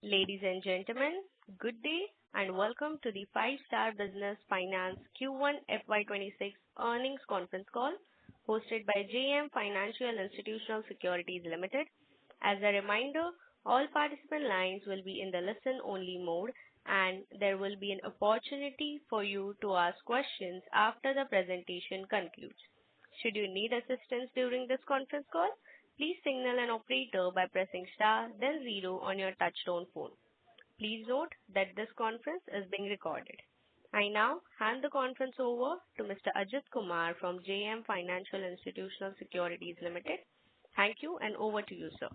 Ladies and gentlemen, good day and welcome to the 5-Star Business Finance Q1 FY26 earnings conference call hosted by JM Financial Institutional Securities Limited. As a reminder, all participant lines will be in the listen-only mode and there will be an opportunity for you to ask questions after the presentation concludes. Should you need assistance during this conference call, please signal an operator by pressing star then 0 on your touchtone phone. Please note that this conference is being recorded. I now hand the conference over to Mr. Ajit Kumar from JM Financial Institutional Securities Limited. Thank you and over to you, sir.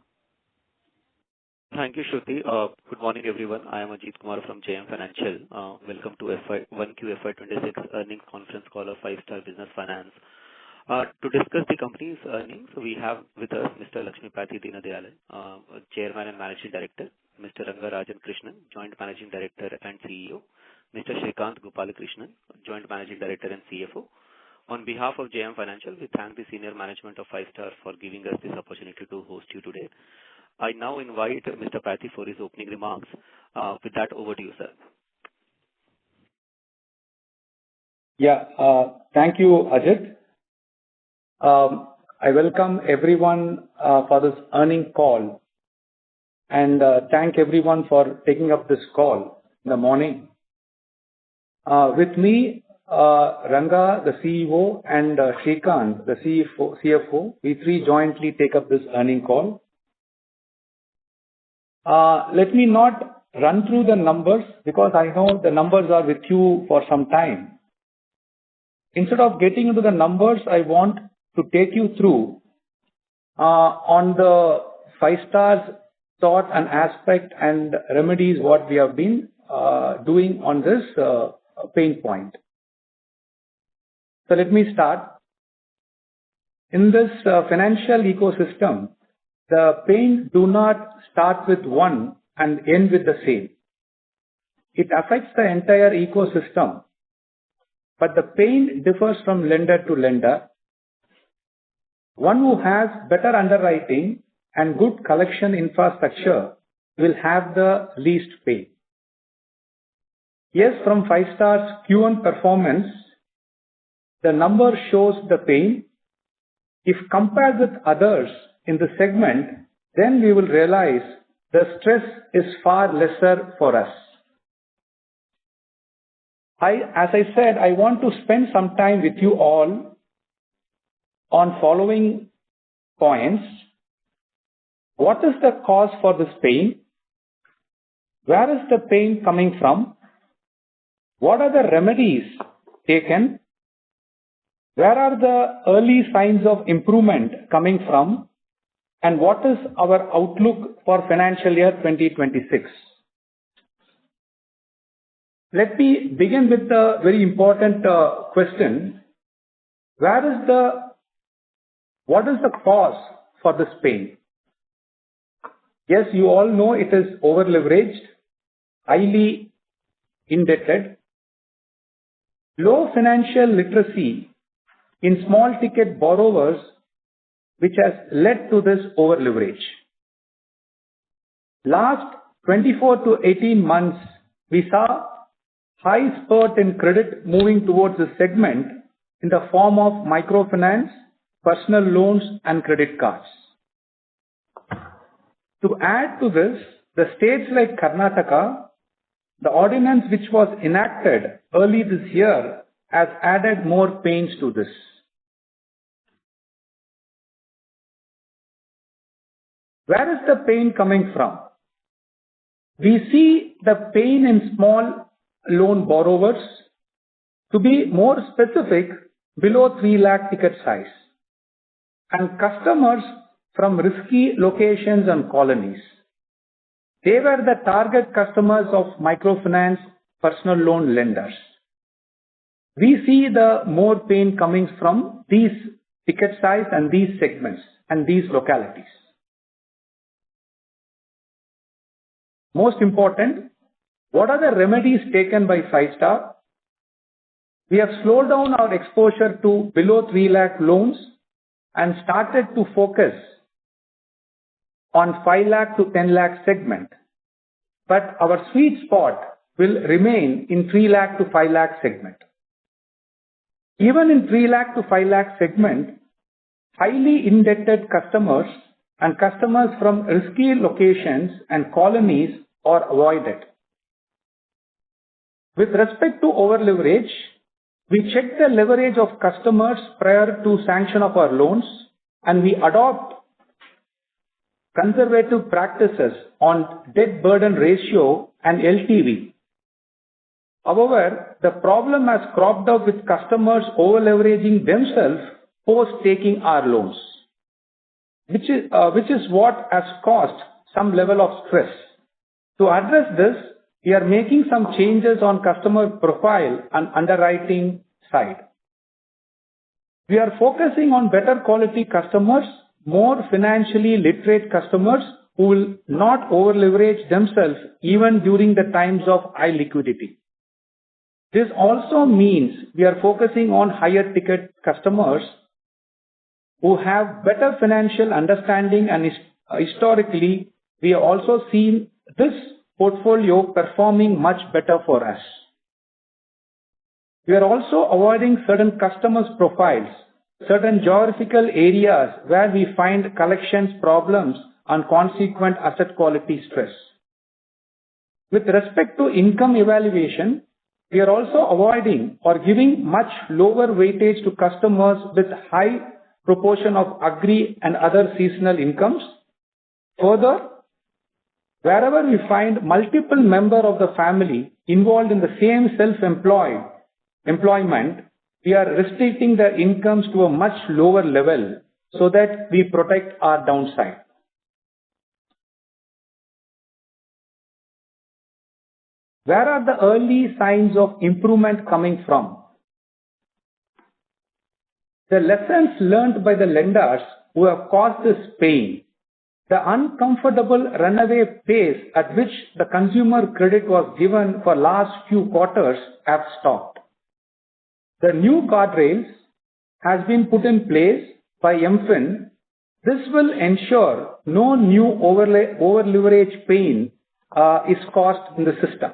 Thank you, Shruti. Good morning, everyone. I am Ajit Kumar from JM Financial. Welcome to 1Q FY26 earnings conference call of 5-Star Business Finance. To discuss the company's earnings, we have with us Mr. Lakshmipathy Deenadayalan, Chairman and Managing Director, Mr. Rangarajan Krishnan, Joint Managing Director and CEO, Mr. Shrikant Gopalakrishnan, Joint Managing Director and CFO. On behalf of JM Financial, we thank the senior management of 5-Star for giving us this opportunity to host you today. I now invite Mr. Pathy for his opening remarks. With that, over to you, sir. Thank you, Ajit. I welcome everyone for this earning call and thank everyone for taking up this call in the morning. With me, Ranga, the CEO, and Shrikant, the CFO, we three jointly take up this earning call. Let me not run through the numbers because I know the numbers are with you for some time. Instead of getting into the numbers, I want to take you through on the 5-Star's thought and aspect and remedies what we have been doing on this pain point. So let me start. In this financial ecosystem, the pain do not start with one and end with the same. It affects the entire ecosystem, but the pain differs from lender to lender. One who has better underwriting and good collection infrastructure will have the least pain. Yes, from 5-Star's Q1 performance, the number shows the pain. If compared with others in the segment, then we will realize the stress is far lesser for us. As I said, I want to spend some time with you all on following points. What is the cause for this pain? Where is the pain coming from? What are the remedies taken? Where are the early signs of improvement coming from? And what is our outlook for financial year 2026? Let me begin with the very important question. What is the cause for this pain? Yes, you all know it is over-leveraged, highly indebted, low financial literacy in small ticket borrowers, which has led to this over-leverage. Last 24 to 18 months, we saw high spurt in credit moving towards this segment in the form of microfinance, personal loans and credit cards. To add to this, the states like Karnataka, the ordinance which was enacted early this year has added more pains to this. Where is the pain coming from? We see the pain in small loan borrowers, to be more specific, below 3 lakh ticket size, and customers from risky locations and colonies. They were the target customers of microfinance personal loan lenders. We see the more pain coming from these ticket size and these segments and these localities. Most important, what are the remedies taken by 5-Star? We have slowed down our exposure to below 3 lakh loans and started to focus on 5 lakh to 10 lakh segment. but our sweet spot will remain in 3 lakh to 5 lakh segment. Even in 3 lakh to 5 lakh segment, highly indebted customers and customers from risky locations and colonies are avoided. With respect to over leverage, we check the leverage of customers prior to sanction of our loans, and we adopt conservative practices on debt burden ratio and LTV. However, the problem has cropped up with customers over leveraging themselves post taking our loans, which is what has caused some level of stress. To address this, we are making some changes on customer profile and underwriting side. We are focusing on better quality customers, more financially literate customers who will not over leverage themselves even during the times of high liquidity. This also means we are focusing on higher ticket customers who have better financial understanding, and historically we have also seen this portfolio performing much better for us. We are also avoiding certain customers' profiles, certain geographical areas where we find collections problems and consequent asset quality stress. With respect to income evaluation, we are also avoiding or giving much lower weightage to customers with high proportion of agri and other seasonal incomes. Further, wherever we find multiple members of the family involved in the same employment, we are restricting their incomes to a much lower level so that we protect our downside. Where are the early signs of improvement coming from? The lessons learned by the lenders who have caused this pain, the uncomfortable runaway pace at which the consumer credit was given for last few quarters have stopped. The new guardrails has been put in place by MFIN. This will ensure no new over leverage pain is caused in the system.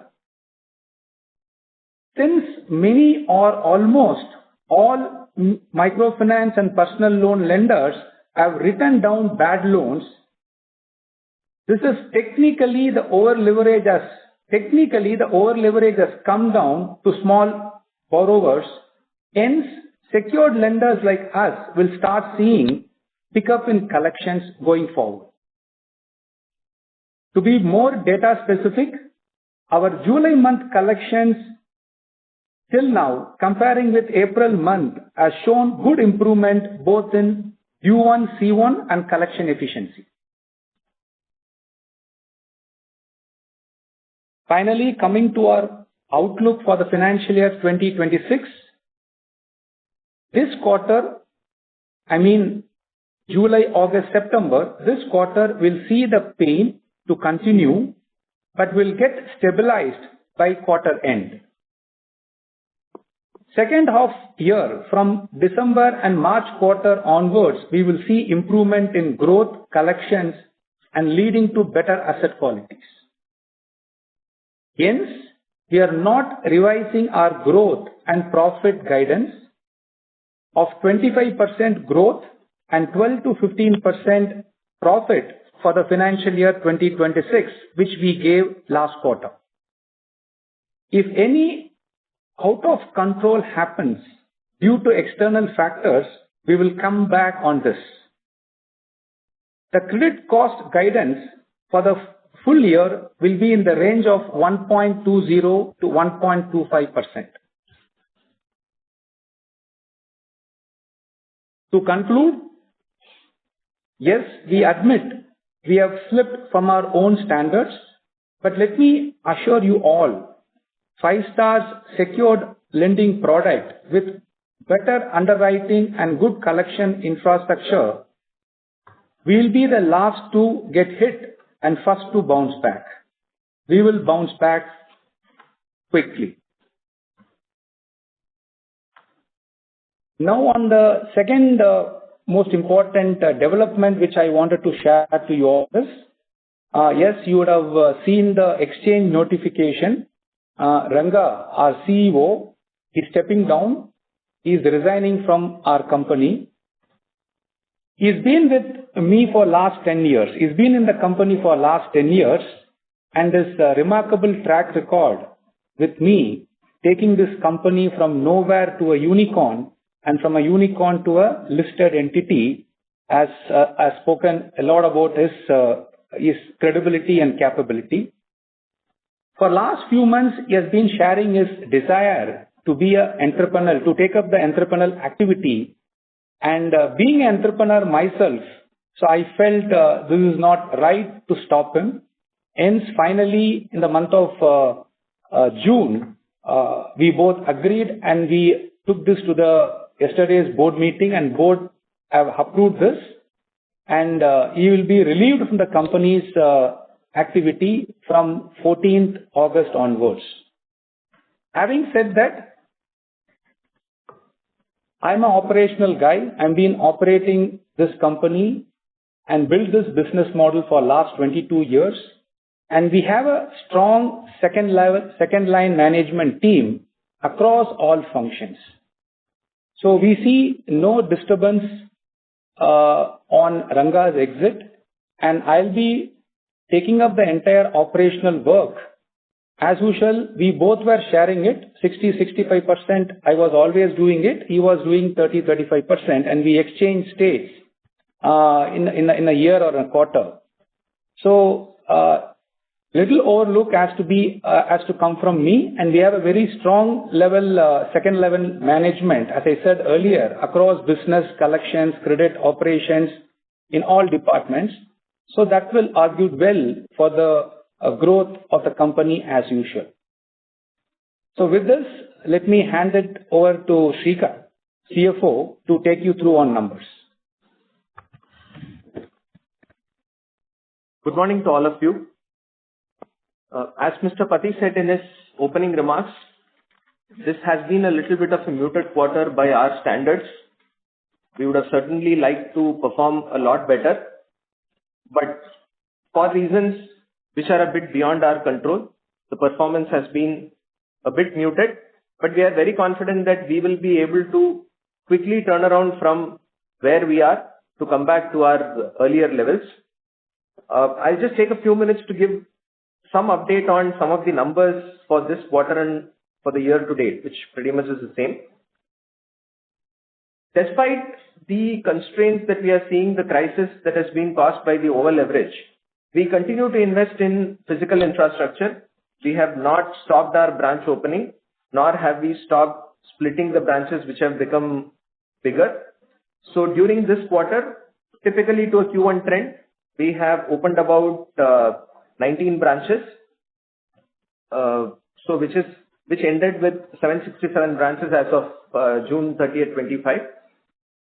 Since many or almost all microfinance and personal loan lenders have written down bad loans, this is technically the over leverage has come down to small borrowers. Hence, secured lenders like us will start seeing pickup in collections going forward. To be more data specific, our July month collections till now, comparing with April month, has shown good improvement both in U1, C1 and collection efficiency. Finally, coming to our outlook for the financial year 2026, this quarter, July, August, September, this quarter will see the pain to continue, but will get stabilized by quarter end. Second half year, from December and March quarter onwards, we will see improvement in growth, collections, and leading to better asset qualities. Hence, we are not revising our growth and profit guidance of 25% growth and 12 to 15% profit for the financial year 2026, which we gave last quarter. If any out of control happens due to external factors, we will come back on this. The credit cost guidance for the full year will be in the range of 1.20 to 1.25%. To conclude, yes, we admit we have slipped from our own standards, but let me assure you all, 5-Star's secured lending product with better underwriting and good collection infrastructure will be the last to get hit and first to bounce back. We will bounce back quickly. Now on the second most important development which I wanted to share to you all is, Yes, you would have seen the exchange notification. Ranga, our CEO, is stepping down. He is resigning from our company. He's been with me for last 10 years. He's been in the company for last 10 years and his remarkable track record with me, taking this company from nowhere to a unicorn and from a unicorn to a listed entity, has spoken a lot about his credibility and capability. For last few months, he has been sharing his desire to be an entrepreneur, to take up the entrepreneurial activity. And being an entrepreneur myself, so I felt this is not right to stop him. Hence, finally, in the month of June, we both agreed and we took this to the yesterday's board meeting, and board have approved this, and he will be relieved from the company's activity from 14th August onwards. Having said that, I'm an operational guy. I've been operating this company and built this business model for last 22 years. And we have a strong second line management team across all functions. So we see no disturbance on Ranga's exit, and I'll be taking up the entire operational work. As usual, we both were sharing it, 60-65%. I was always doing it. He was doing 30-35%, and we exchanged states in a year or a quarter. So little overlook has to come from me, and we have a very strong level, second level management, as I said earlier, across business, collections, credit, operations, in all departments. So that will augur well for the growth of the company as usual. So with this, let me hand it over to Shrikar, CFO, to take you through on numbers. Good morning to all of you. As Mr. Pati said in his opening remarks, this has been a little bit of a muted quarter by our standards. We would have certainly liked to perform a lot better, but for reasons which are a bit beyond our control, the performance has been a bit muted, but we are very confident that we will be able to quickly turn around from where we are to come back to our earlier levels. I'll just take a few minutes to give some update on some of the numbers for this quarter and for the year to date, which pretty much is the same. Despite the constraints that we are seeing, the crisis that has been caused by the over leverage, we continue to invest in physical infrastructure. We have not stopped our branch opening, nor have we stopped splitting the branches which have become bigger. So during this quarter, typically to a Q1 trend, we have opened about 19 branches, which ended with 767 branches as of June 30th, 25.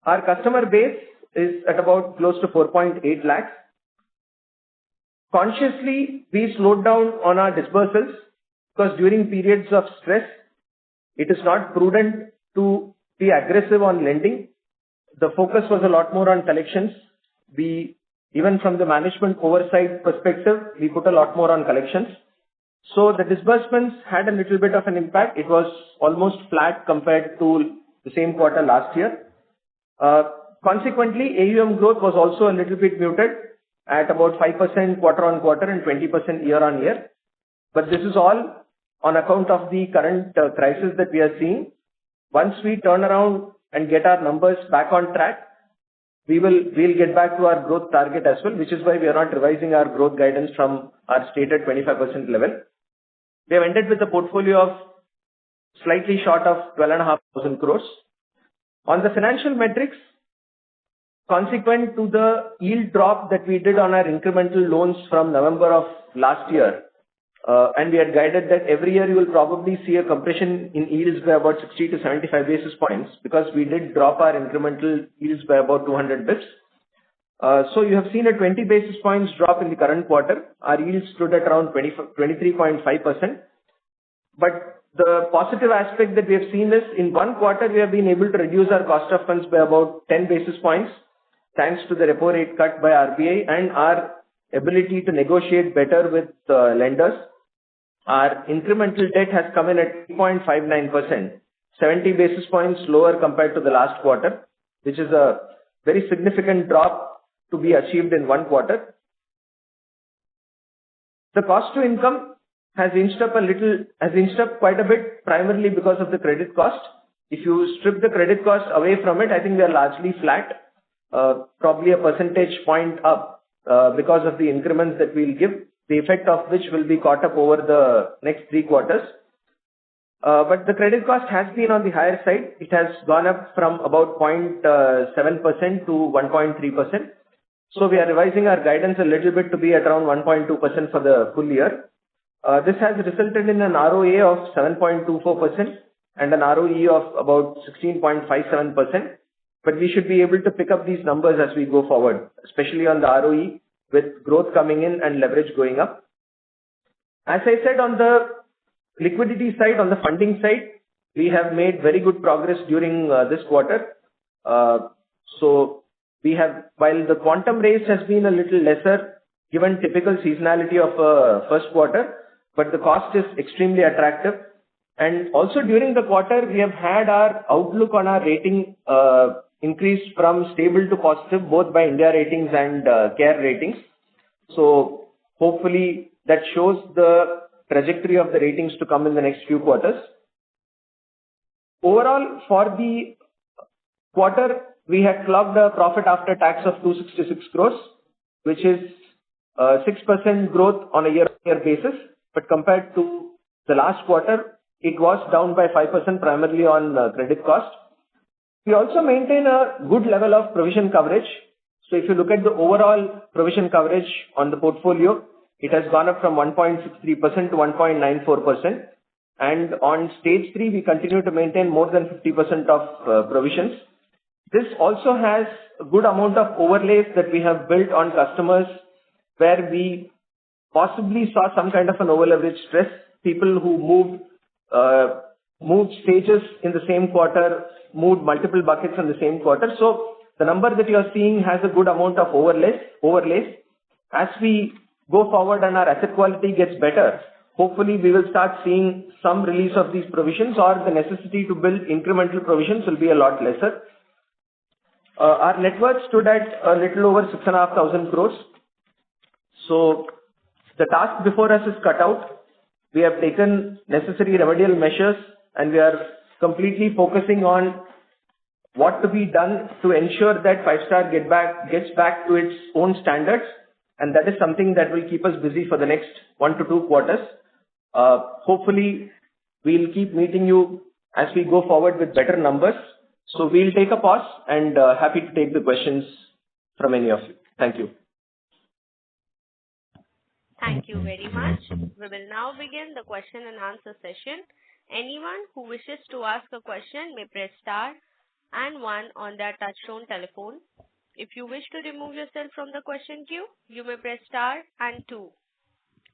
Our customer base is at about close to 4.8 lakhs. Consciously, we slowed down on our disbursals because during periods of stress, it is not prudent to be aggressive on lending. The focus was a lot more on collections. Even from the management oversight perspective, we put a lot more on collections. So the disbursements had a little bit of an impact. It was almost flat compared to the same quarter last year. Consequently, AUM growth was also a little bit muted at about 5% quarter on quarter and 20% year on year. But this is all on account of the current crisis that we are seeing. Once we turn around and get our numbers back on track, we'll get back to our growth target as well, which is why we are not revising our growth guidance from our stated 25% level. We have ended with a portfolio of slightly short of 12,500 crores. On the financial metrics, consequent to the yield drop that we did on our incremental loans from November of last year, and we had guided that every year you will probably see a compression in yields by about 60 to 75 basis points because we did drop our incremental yields by about 200 bips. So you have seen a 20 basis points drop in the current quarter. Our yields stood at around 23.5%. But the positive aspect that we have seen is in one quarter, we have been able to reduce our cost of funds by about 10 basis points, thanks to the repo rate cut by RBI and our ability to negotiate better with lenders. Our incremental debt has come in at 3.59%, 70 basis points lower compared to the last quarter, which is a very significant drop to be achieved in one quarter. The cost to income has inched up quite a bit, primarily because of the credit cost. If you strip the credit cost away from it, I think we are largely flat, probably a percentage point up, because of the increments that we'll give, the effect of which will be caught up over the next 3 quarters. But the credit cost has been on the higher side. It has gone up from about 0.7% to 1.3%. So we are revising our guidance a little bit to be at around 1.2% for the full year. This has resulted in an ROA of 7.24% and an ROE of about 16.57%. But we should be able to pick up these numbers as we go forward, especially on the ROE, with growth coming in and leverage going up. As I said, on the liquidity side, on the funding side, we have made very good progress during this quarter. So we have, while the quantum raise has been a little lesser, given typical seasonality of first quarter, but the cost is extremely attractive. And also during the quarter, we have had our outlook on our rating increased from stable to positive, both by India Ratings and CARE Ratings. So hopefully that shows the trajectory of the ratings to come in the next few quarters. Overall, for the quarter, we had clocked a profit after tax of 266 crores, which is 6% growth on a year-on-year basis. But compared to the last quarter, it was down by 5%, primarily on credit cost. We also maintain a good level of provision coverage. So if you look at the overall provision coverage on the portfolio, it has gone up from 1.63% to 1.94%. And on stage 3, we continue to maintain more than 50% of provisions. This also has a good amount of overlays that we have built on customers where we possibly saw some kind of an over-leverage stress, people who moved stages in the same quarter, moved multiple buckets in the same quarter. So the number that you are seeing has a good amount of overlays. As we go forward and our asset quality gets better, hopefully we will start seeing some release of these provisions, or the necessity to build incremental provisions will be a lot lesser. Our net worth stood at a little over 6,500 crores. So the task before us is cut out. We have taken necessary remedial measures and we are completely focusing on what to be done to ensure that 5-star gets back to its own standards. And that is something that will keep us busy for the next 1 to 2 quarters. Hopefully, we'll keep meeting you as we go forward with better numbers. So we'll take a pause and happy to take the questions from any of you. Thank you. Thank you very much. We will now begin the question and answer session. Anyone who wishes to ask a question may press star and 1 on their touchtone telephone. If you wish to remove yourself from the question queue, you may press star and 2.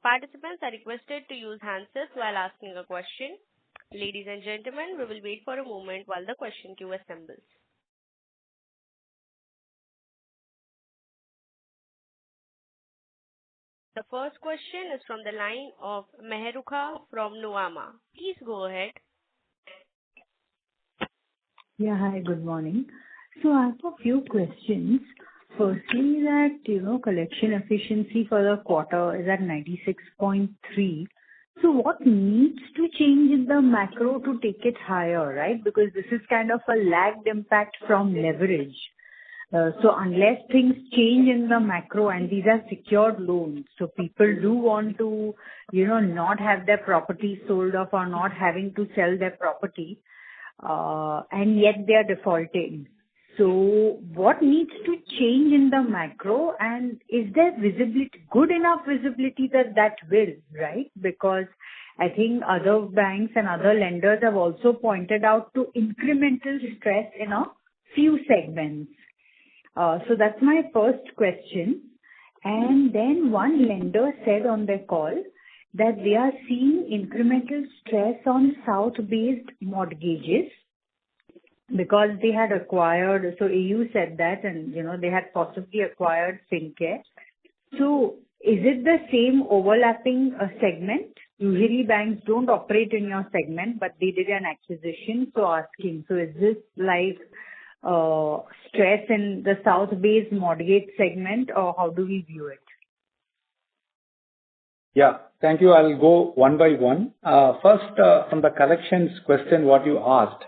Participants are requested to use handsets while asking a question. Ladies and gentlemen, we will wait for a moment while the question queue assembles. The first question is from the line of Meheruka from Nuvama. Please go ahead. Yeah, hi, good morning. So I have a few questions. Firstly, that, collection efficiency for the quarter is at 96.3. So what needs to change in the macro to take it higher, right? Because this is kind of a lagged impact from leverage. So unless things change in the macro, and these are secured loans, so people do want to, not have their property sold off or not having to sell their property, and yet they are defaulting. So what needs to change in the macro, and is there visibility, good enough visibility that will, right? Because I think other banks and other lenders have also pointed out to incremental stress in a few segments. So that's my first question. And then one lender said on their call that they are seeing incremental stress on South-based mortgages because they had acquired, so AU said that, and they had possibly acquired FinCare. So is it the same overlapping segment? Usually banks don't operate in your segment, but they did an acquisition. So asking, so is this like stress in the South-based mortgage segment, or how do we view it? Yeah, thank you. I'll go one by one. First, from the collections question, what you asked.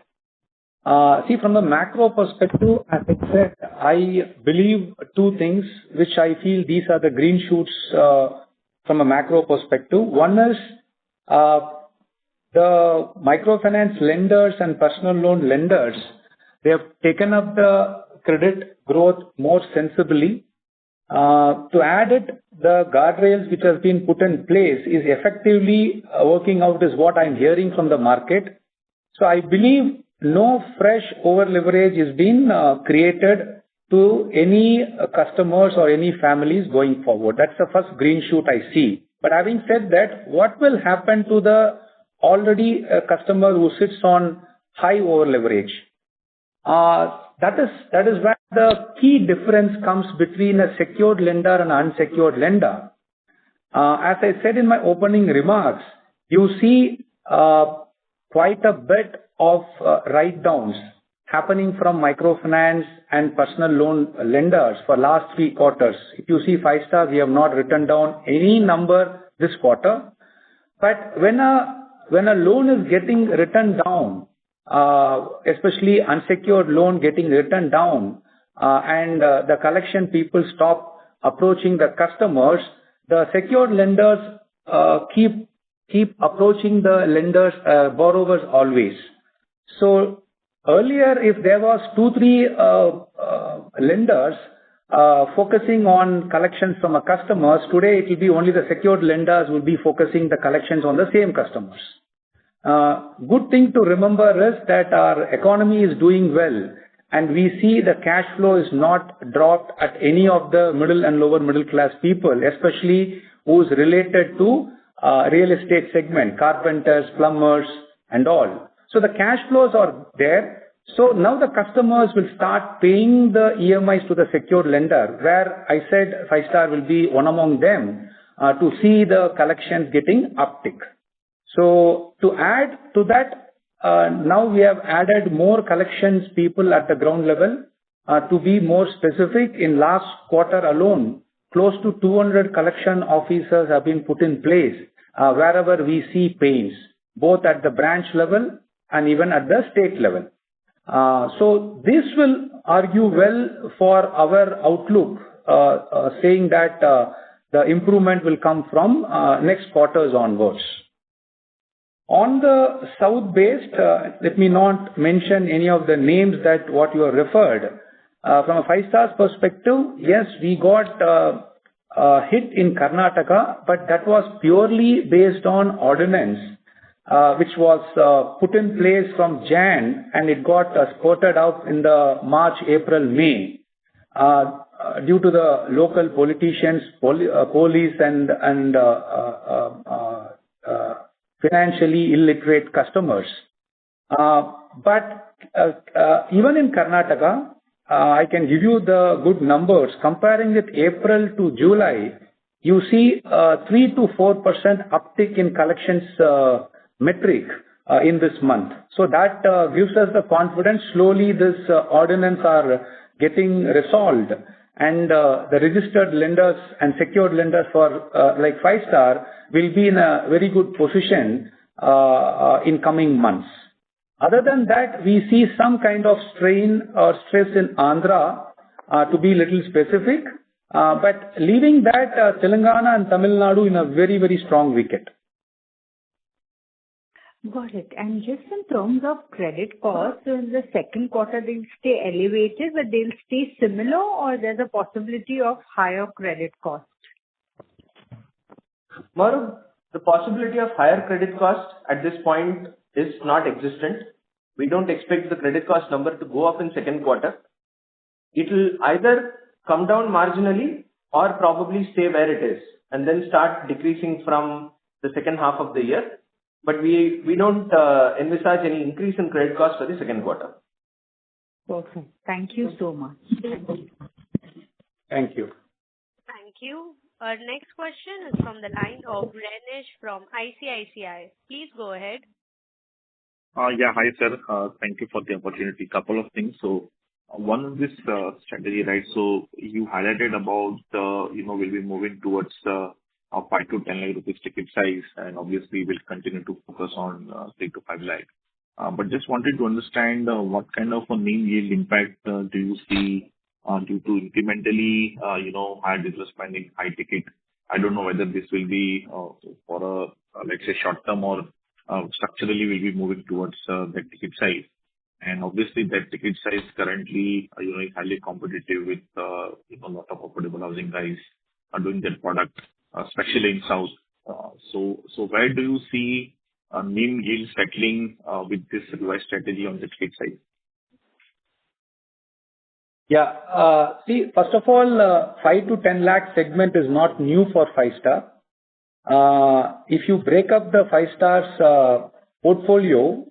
See, from the macro perspective, as I said, I believe two things which I feel these are the green shoots from a macro perspective. One is the microfinance lenders and personal loan lenders, they have taken up the credit growth more sensibly. To add it, the guardrails which have been put in place is effectively working out is what I'm hearing from the market. So I believe no fresh over leverage is being created to any customers or any families going forward. That's the first green shoot I see. But having said that, what will happen to the already customer who sits on high over leverage? That is where the key difference comes between a secured lender and an unsecured lender. As I said in my opening remarks, you see quite a bit of write-downs happening from microfinance and personal loan lenders for last 3 quarters. If you see 5 stars, we have not written down any number this quarter. But when a loan is getting written down, especially unsecured loan getting written down, and the collection people stop approaching the customers, the secured lenders keep approaching the lenders, borrowers always. So earlier, if there was 2-3 lenders focusing on collections from a customers, today it will be only the secured lenders will be focusing the collections on the same customers. Good thing to remember is that our economy is doing well, and we see the cash flow is not dropped at any of the middle and lower middle class people, especially who's related to real estate segment, carpenters, plumbers, and all. So the cash flows are there. So now the customers will start paying the EMIs to the secured lender, where I said 5 star will be one among them, to see the collections getting uptick. So to add to that, now we have added more collections people at the ground level. To be more specific, in last quarter alone, close to 200 collection officers have been put in place wherever we see pains, both at the branch level and even at the state level. So this will argue well for our outlook, saying that the improvement will come from next quarters onwards. On the south-based, let me not mention any of the names that what you have referred. From a 5 stars perspective, yes, we got a hit in Karnataka, but that was purely based on ordinance, which was put in place from Jan, and it got spurted up in the March, April, May, due to the local politicians, police, and financially illiterate customers. But even in Karnataka, I can give you the good numbers. Comparing with April to July, you see 3 to 4% uptick in collections metric in this month. So that gives us the confidence slowly this ordinance are getting resolved, and the registered lenders and secured lenders for like 5 star will be in a very good position in coming months. Other than that, we see some kind of strain or stress in Andhra, to be little specific, but leaving that, Telangana and Tamil Nadu in a very, very strong wicket. Got it. And just in terms of credit costs, in the second quarter, they'll stay elevated, but they'll stay similar, or there's a possibility of higher credit costs? Maru, the possibility of higher credit cost at this point is not existent. We don't expect the credit cost number to go up in second quarter. It will either come down marginally or probably stay where it is and then start decreasing from the second half of the year. But we don't envisage any increase in credit cost for the second quarter. Perfect. Thank you so much. Thank you. Thank you. Our next question is from the line of Renish from ICICI. Please go ahead. Yeah. Hi, sir. Thank you for the opportunity. Couple of things. So one is this strategy, right? So you highlighted about, we'll be moving towards a 5 to 10 lakh rupees ticket size, and obviously we'll continue to focus on 3 to 5 lakh. But just wanted to understand what kind of a mean yield impact do you see due to incrementally, higher disbursement, high ticket. I don't know whether this will be for a, let's say, short term or structurally will be moving towards that ticket size. And obviously that ticket size currently, is highly competitive with, a lot of affordable housing guys are doing that product, especially in South. So where do you see NIM yield settling with this revised strategy on the ticket size? Yeah. See, first of all, 5 to 10 lakh segment is not new for Five-Star. If you break up the Five-Star's portfolio,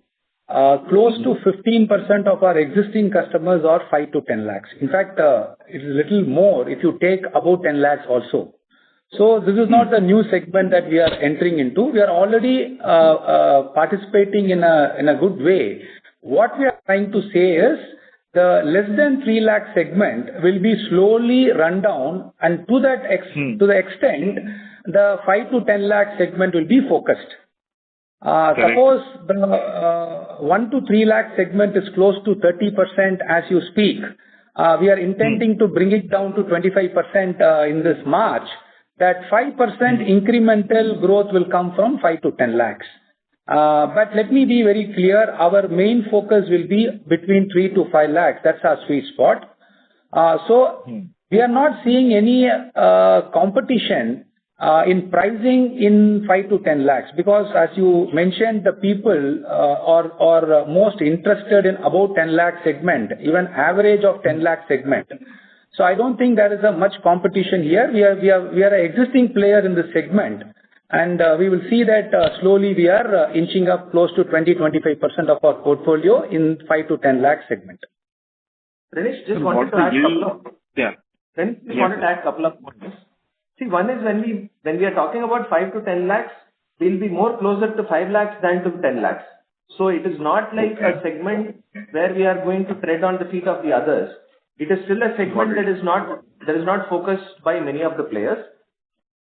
close to 15% of our existing customers are 5 to 10 lakhs. In fact, it is a little more if you take above 10 lakhs also. So this is not a new segment that we are entering into. We are already participating in a good way. What we are trying to say is the less than 3 lakh segment will be slowly run down, and to the extent the 5 to 10 lakh segment will be focused. Suppose the 1 to 3 lakh segment is close to 30% as you speak. We are intending to bring it down to 25% in this March. That 5% incremental growth will come from 5 to 10 lakhs. But let me be very clear, our main focus will be between 3 to 5 lakhs. That's our sweet spot. We are not seeing any competition in pricing in 5 to 10 lakhs, because as you mentioned, the people are most interested in above 10 lakh segment, even average of 10 lakh segment. So I don't think there is a much competition here. We are an existing player in this segment, and we will see that slowly we are inching up close to 20-25% of our portfolio in 5 to 10 lakh segment. Renish, just wanted to add a couple of points. See, one is when we are talking about 5 to 10 lakhs, we'll be more closer to 5 lakhs than to 10 lakhs. So it is not like a segment where we are going to tread on the feet of the others. It is still a segment that is not focused by many of the players.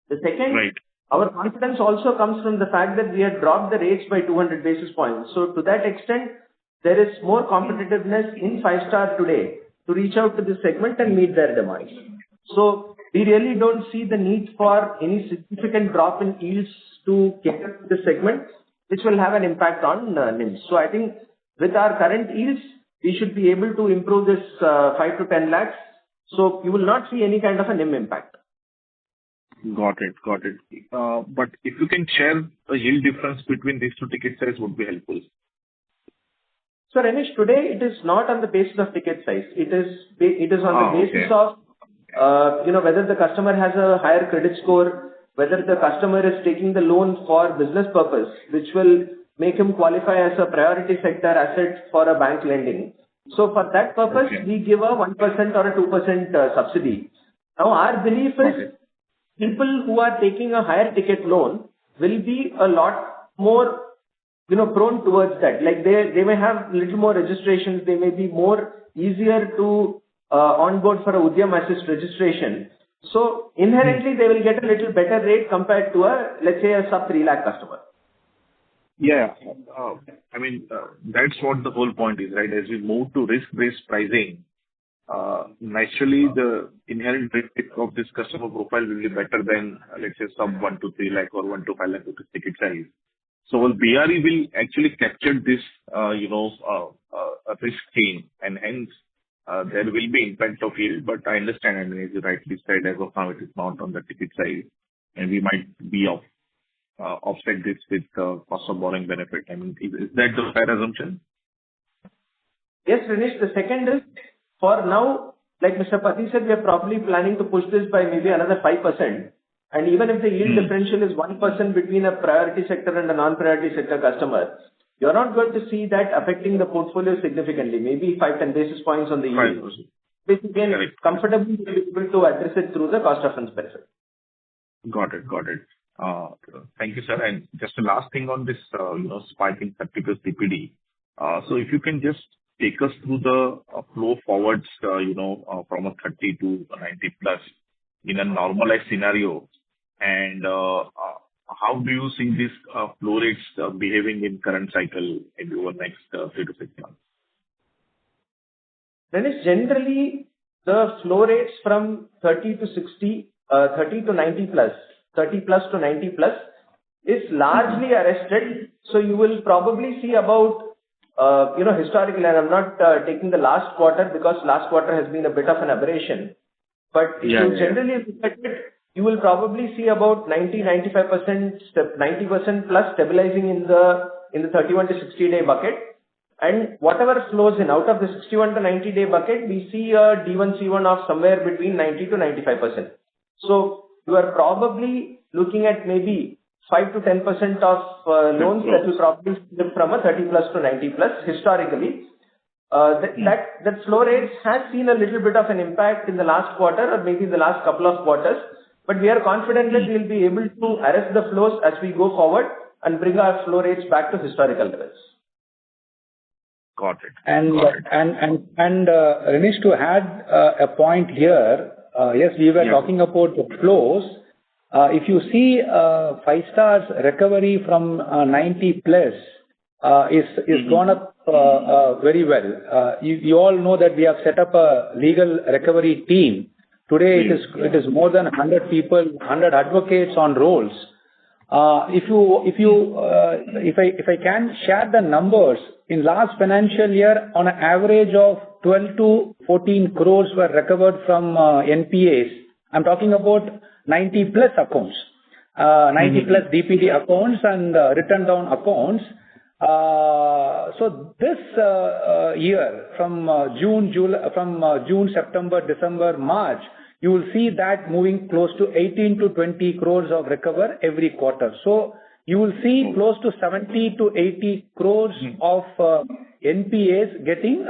The second, our confidence also comes from the fact that we had dropped the rates by 200 basis points. So to that extent, there is more competitiveness in Five-Star today to reach out to this segment and meet their demands. So we really don't see the need for any significant drop in yields to cater to this segment, which will have an impact on NIMs. So I think with our current yields, we should be able to improve this 5 to 10 lakhs. So you will not see any kind of a NIM impact. Got it. But if you can share the yield difference between these two ticket size would be helpful. So Renish, today it is not on the basis of ticket size. It is on the basis of whether the customer has a higher credit score, whether the customer is taking the loan for business purpose, which will make him qualify as a priority sector asset for a bank lending. So for that purpose, we give a 1% or a 2% subsidy. Now our belief is people who are taking a higher ticket loan will be a lot more prone towards that. Like they may have little more registrations, they may be more easier to onboard for a Udyam Assist registration. So inherently they will get a little better rate compared to let's say a sub 3 lakh customer. Yeah. That's what the whole point is, right? As we move to risk-based pricing, naturally the inherent risk of this customer profile will be better than, let's say, sub 1 to 3 lakh or 1 to 5 lakh rupees ticket size. So BRE will actually capture this, risk chain, and hence there will be impact of yield. But I understand, and as you rightly said, as of now it is not on the ticket size, and we might be offset this with cost of borrowing benefit. Is that the fair assumption? Yes, Renish. The second is, for now, like Mr. Pati said, we are probably planning to push this by maybe another 5%. And even if the yield differential is 1% between a priority sector and a non-priority sector customer, you're not going to see that affecting the portfolio significantly, maybe 5-10 basis points on the yield. Which again, comfortably will be able to address it through the cost of funds benefit. Got it. Got it. Uh, Thank you, sir. And just the last thing on this, spike in 30 plus DPD. So if you can just take us through the flow forwards, from a 30 to a 90 plus in a normalized scenario, and how do you see these flow rates behaving in current cycle maybe over next 3 to 6 months? Then it's generally the flow rates from 30 to 60, 30 to 90 plus, 30 plus to 90 plus is largely arrested. So you will probably see about, historically, and I'm not taking the last quarter because last quarter has been a bit of an aberration. But if you generally look at it, you will probably see about 90%, 90% plus stabilizing in the 31 to 60 day bucket. And whatever flows in out of the 61 to 90 day bucket, we see a D1 C1 of somewhere between 90 to 95%. So you are probably looking at maybe 5 to 10% of loans that will probably slip from a 30 plus to 90 plus historically. That flow rates has seen a little bit of an impact in the last quarter or maybe in the last couple of quarters, but we are confident that we will be able to arrest the flows as we go forward and bring our flow rates back to historical levels. Got it. And Renish, to add a point here, yes, we were talking about the flows. If you see 5-star's recovery from 90 plus is gone up very well. You all know that we have set up a legal recovery team. Today it is more than 100 people, 100 advocates on rolls. If I can share the numbers, in last financial year, on an average of 12 to 14 crores were recovered from NPAs. I'm talking about 90 plus accounts, 90 plus DPD accounts and written down accounts. So this year, from June, September, December, March, you will see that moving close to 18 to 20 crores of recover every quarter. So you will see close to 70 to 80 crores of NPAs getting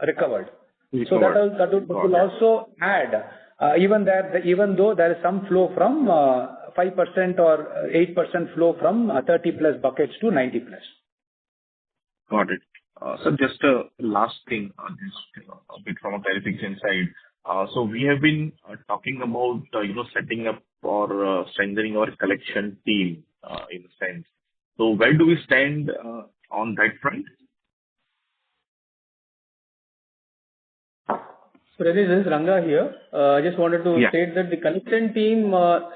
recovered. So that will also add, even though there is some flow from 5% or 8% flow from 30 plus buckets to 90 plus. Got it. So just a last thing, just a bit from a clarification side. So we have been talking about setting up or strengthening our collection team in a sense. So where do we stand on that front? So Renish, this is Ranga here. I just wanted to state that the collection team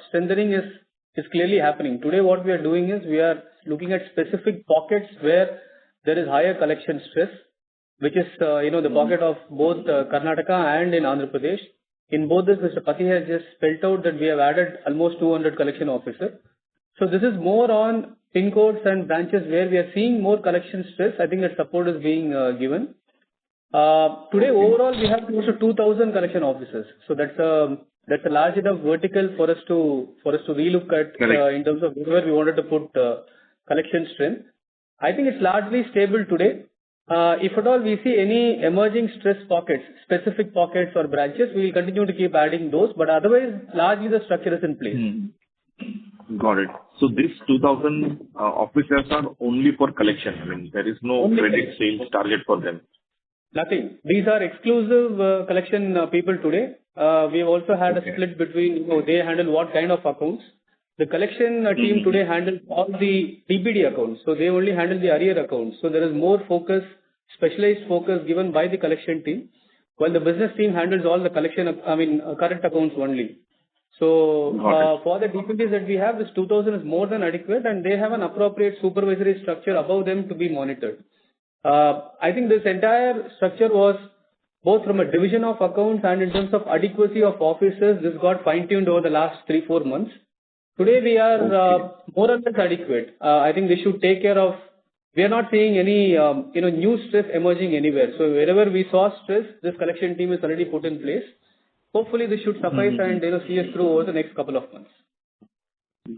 strengthening is clearly happening. Today what we are doing is we are looking at specific pockets where there is higher collection stress, which is the pocket of both Karnataka and in Andhra Pradesh. In both this, Mr. Pati has just spelled out that we have added almost 200 collection officers. So this is more on pin codes and branches where we are seeing more collection stress. I think that support is being given. Today overall we have close to 2,000 collection officers. So that's a large enough vertical for us to relook at in terms of where we wanted to put collection strength. I think it's largely stable today. If at all we see any emerging stress pockets, specific pockets or branches, we will continue to keep adding those. But otherwise, largely the structure is in place. Got it. So these 2,000 officers are only for collection. I mean, there is no credit sales target for them. Nothing. These are exclusive collection people today. We have also had a split between they handle what kind of accounts. The collection team today handles all the DPD accounts. So they only handle the arrear accounts. So there is more focus, specialized focus given by the collection team, while the business team handles all the current accounts only. So for the DPDs that we have, this 2,000 is more than adequate, and they have an appropriate supervisory structure above them to be monitored. I think this entire structure was both from a division of accounts and in terms of adequacy of officers. This got fine-tuned over the last 3-4 months. Today we are more or less adequate. I think they should take care of. We are not seeing any new stress emerging anywhere. So wherever we saw stress, this collection team is already put in place. Hopefully this should suffice and see us through over the next couple of months.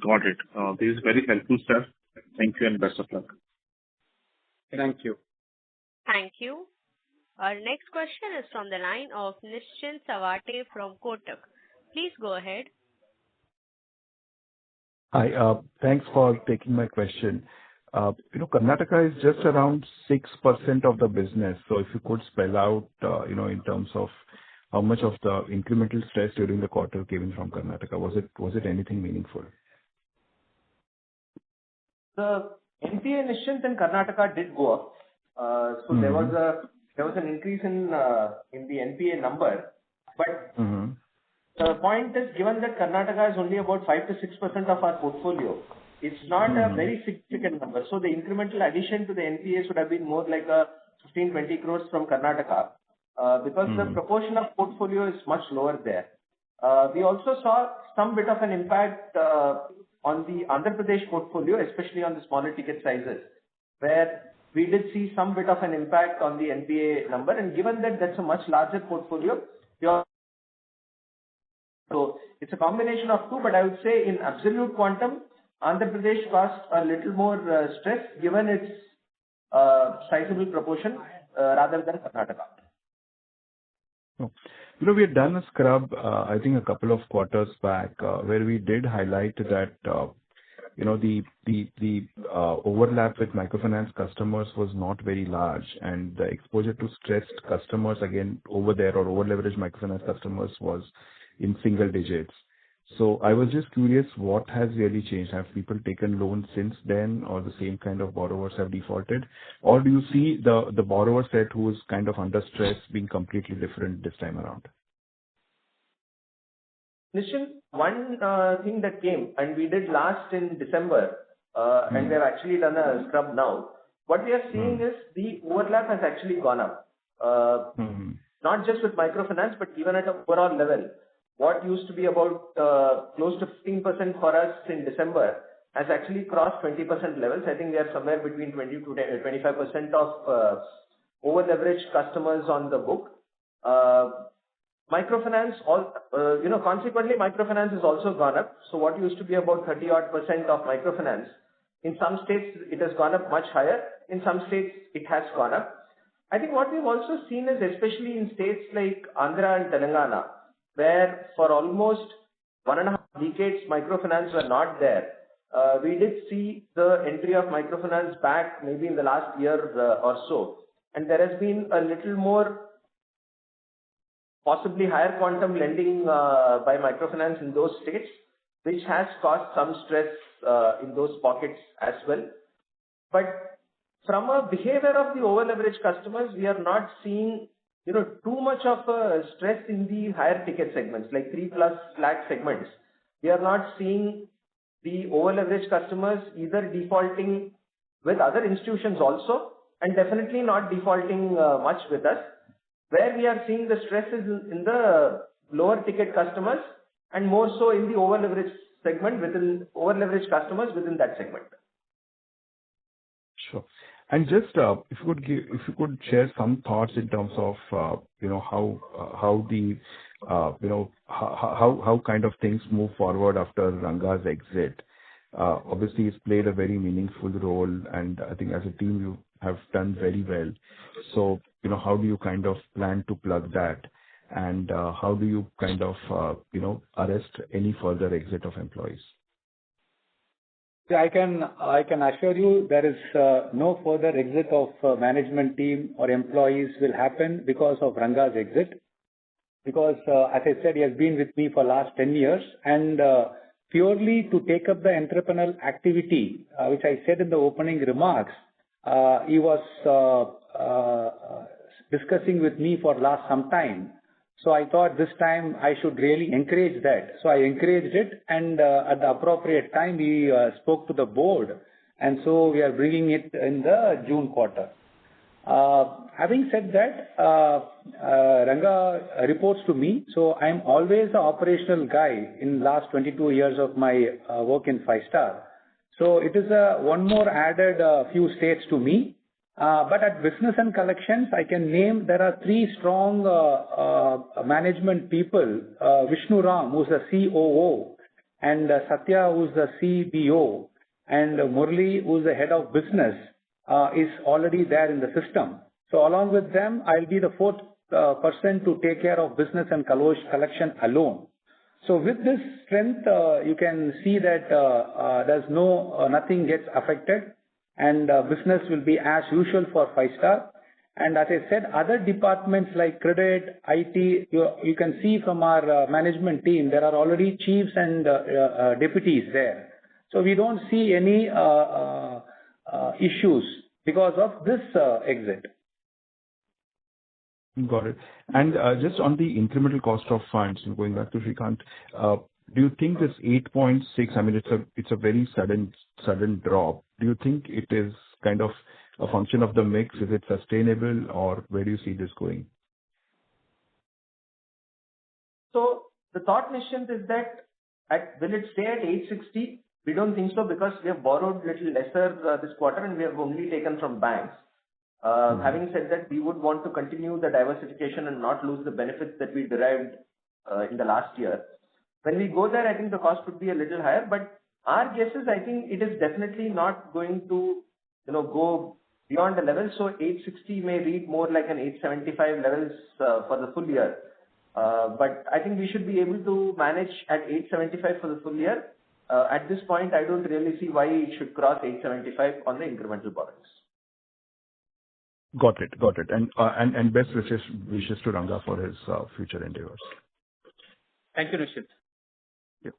Got it. This is very helpful, sir. Thank you and best of luck. Thank you. Thank you. Our next question is from the line of Nischint Sawate from Kotak. Please go ahead. Hi. Thanks for taking my question. Karnataka is just around 6% of the business. So if you could spell out, in terms of how much of the incremental stress during the quarter came in from Karnataka? Was it anything meaningful? The NPA Nishant in Karnataka did go up. So there was an increase in the NPA number. But the point is, given that Karnataka is only about 5 to 6% of our portfolio, it's not a very significant number. So the incremental addition to the NPAs would have been more like a 15-20 crores from Karnataka, because the proportion of portfolio is much lower there. We also saw some bit of an impact on the Andhra Pradesh portfolio, especially on the smaller ticket sizes, where we did see some bit of an impact on the NPA number. And given that that's a much larger portfolio, so it's a combination of two, but I would say in absolute quantum, Andhra Pradesh caused a little more stress given its sizable proportion rather than Karnataka. Oh. We had done a scrub, I think a couple of quarters back, where we did highlight that, the overlap with microfinance customers was not very large, and the exposure to stressed customers, again, over there or over-leveraged microfinance customers was in single digits. So I was just curious, what has really changed? Have people taken loans since then, or the same kind of borrowers have defaulted? Or do you see the borrower set who is kind of under stress being completely different this time around? Nishant, one thing that came, and we did last in December, and we have actually done a scrub now. What we are seeing is the overlap has actually gone up. Not just with microfinance, but even at an overall level. What used to be about close to 15% for us in December has actually crossed 20% levels. I think we are somewhere between 20 to 25% of over-leveraged customers on the book. Microfinance, consequently, microfinance has also gone up. So what used to be about 30-odd% of microfinance, in some states it has gone up much higher. In some states it has gone up. I think what we've also seen is, especially in states like Andhra and Telangana, where for almost 1.5 decades microfinance were not there, we did see the entry of microfinance back maybe in the last year or so. And there has been a little more, possibly higher quantum lending by microfinance in those states, which has caused some stress in those pockets as well. But from a behavior of the over-leveraged customers, we are not seeing too much of a stress in the higher ticket segments, like 3+ lakh segments. We are not seeing the over-leveraged customers either defaulting with other institutions also, and definitely not defaulting much with us. Where we are seeing the stress is in the lower ticket customers, and more so in the over-leveraged segment over-leveraged customers within that segment. Sure. And just if you could share some thoughts in terms of how kind of things move forward after Ranga's exit. Obviously, he's played a very meaningful role, and I think as a team you have done very well. So how do you kind of plan to plug that, and how do you kind of arrest any further exit of employees? Yeah, I can assure you there is no further exit of management team or employees will happen because of Ranga's exit. Because as I said, he has been with me for last 10 years, and purely to take up the entrepreneurial activity, which I said in the opening remarks, he was discussing with me for last some time. So I thought this time I should really encourage that. So I encouraged it, and at the appropriate time we spoke to the board, and so we are bringing it in the June quarter. Having said that, Ranga reports to me, so I am always an operational guy in last 22 years of my work in 5-star. So it is one more added few states to me. But at business and collections, I can name there are 3 strong management people. Vishnu Ram, who's the COO, and Satya, who's the CBO, and Murli, who's the head of business, is already there in the system. So along with them, I'll be the 4th person to take care of business and collection alone. So with this strength, you can see that there's nothing gets affected, and business will be as usual for 5-star. And as I said, other departments like credit, IT, you can see from our management team, there are already chiefs and deputies there. So we don't see any issues because of this exit. Got it. And just on the incremental cost of funds, and going back to Srikanth, do you think this 8.6, I mean, it's a very sudden drop. Do you think it is kind of a function of the mix? Is it sustainable, or where do you see this going? So the thought, Nishant, is that will it stay at 860? We don't think so, because we have borrowed little lesser this quarter, and we have only taken from banks. Having said that, we would want to continue the diversification and not lose the benefits that we derived in the last year. When we go there, I think the cost would be a little higher, but our guess is, I think it is definitely not going to, go beyond the level. So 860 may read more like an 875 levels for the full year. But I think we should be able to manage at 875 for the full year. At this point, I don't really see why it should cross 875 on the incremental borrowings. Got it. And best wishes to Ranga for his future endeavors. Thank you, Nishant. Yeah.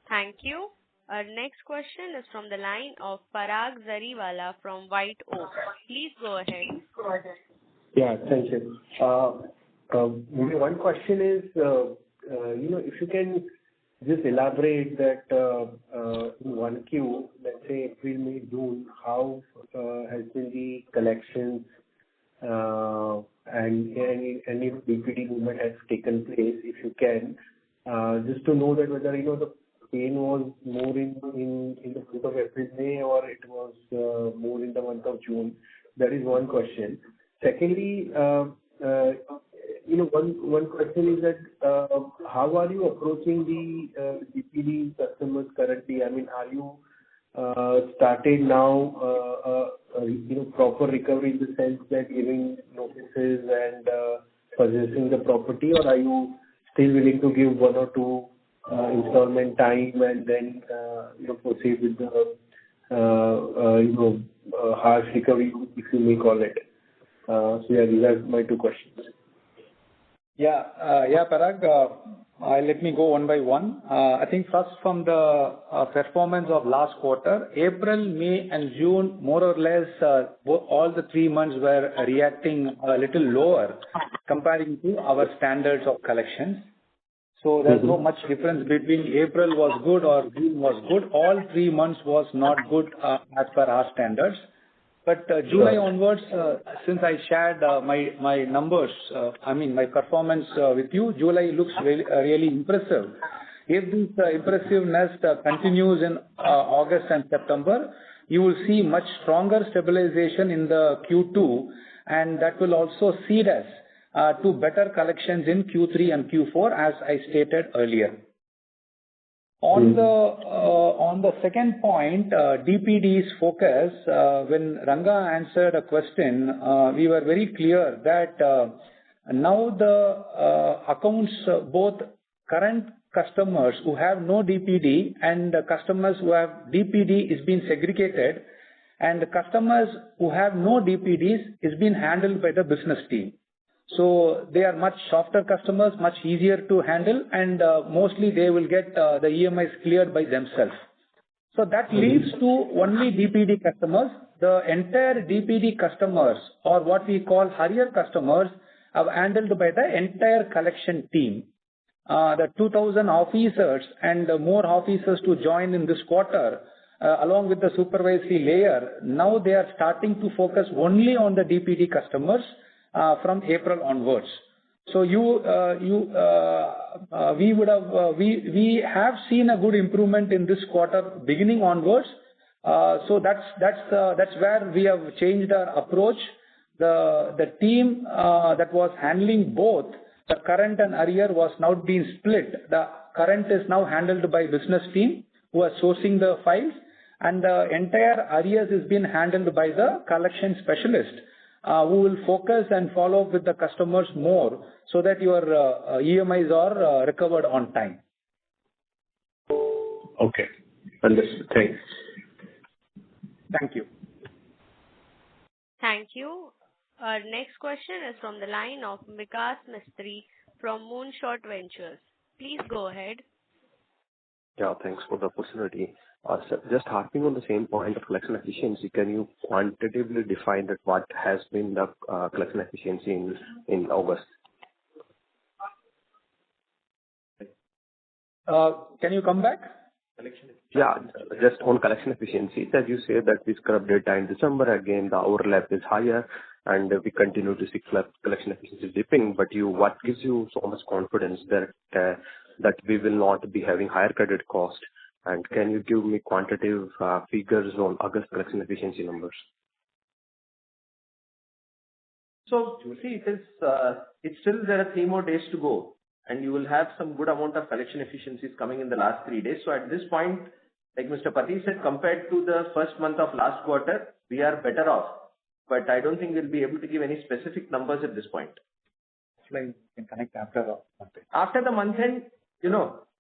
Thank you. Our next question is from the line of Parag Zariwala from White Oak. Please go ahead. Yeah, thank you. One question is, if you can just elaborate that in 1Q, let's say April, May, June, how has been the collections and any DPD movement has taken place, if you can, just to know that whether the pain was more in the month of April, May, or it was more in the month of June. That is one question. Secondly, one question is that how are you approaching the DPD customers currently? I mean, are you started now proper recovery in the sense that giving notices and possessing the property, or are you still willing to give one or two installment time and then proceed with the harsh recovery, if you may call it? So yeah, these are my two questions. Parag, let me go one by one. I think first from the performance of last quarter, April, May and June, more or less, all the 3 months were reacting a little lower comparing to our standards of collections. So there's no much difference between April was good or June was good. All 3 months was not good as per our standards. But July onwards, since I shared my numbers, my performance with you, July looks really impressive. If this impressiveness continues in August and September, you will see much stronger stabilization in the Q2, and that will also seed us to better collections in Q3 and Q4, as I stated earlier. On the second point, DPD's focus, when Ranga answered a question, we were very clear that now the accounts, both current customers who have no DPD and customers who have DPD is being segregated, and the customers who have no DPDs is being handled by the business team. So they are much softer customers, much easier to handle, and mostly they will get the EMIs cleared by themselves. So that leads to only DPD customers. The entire DPD customers, or what we call hurrier customers, are handled by the entire collection team. The 2,000 officers and more officers to join in this quarter, along with the supervisory layer, now they are starting to focus only on the DPD customers from April onwards. So we have seen a good improvement in this quarter beginning onwards. So that's where we have changed our approach. The team that was handling both the current and arrear was now being split. The current is now handled by business team who are sourcing the files, and the entire arrears is being handled by the collection specialist who will focus and follow up with the customers more so that your EMIs are recovered on time. Okay. Understood. Thanks. Thank you. Thank you. Our next question is from the line of Vikas Mistry from Moonshot Ventures. Please go ahead. Yeah, thanks for the opportunity. So just harping on the same point of collection efficiency, can you quantitatively define that what has been the collection efficiency in August? Can you come back? Yeah, just on collection efficiency, as you say that we scrub data in December, again, the overlap is higher, and we continue to see collection efficiency dipping. But what gives you so much confidence that we will not be having higher credit cost? And can you give me quantitative figures on August collection efficiency numbers? So you see, it's still there are 3 more days to go, and you will have some good amount of collection efficiencies coming in the last 3 days. So at this point, like Mr. Pati said, compared to the first month of last quarter, we are better off. But I don't think we'll be able to give any specific numbers at this point. Like, you can connect after the month end. After the month end,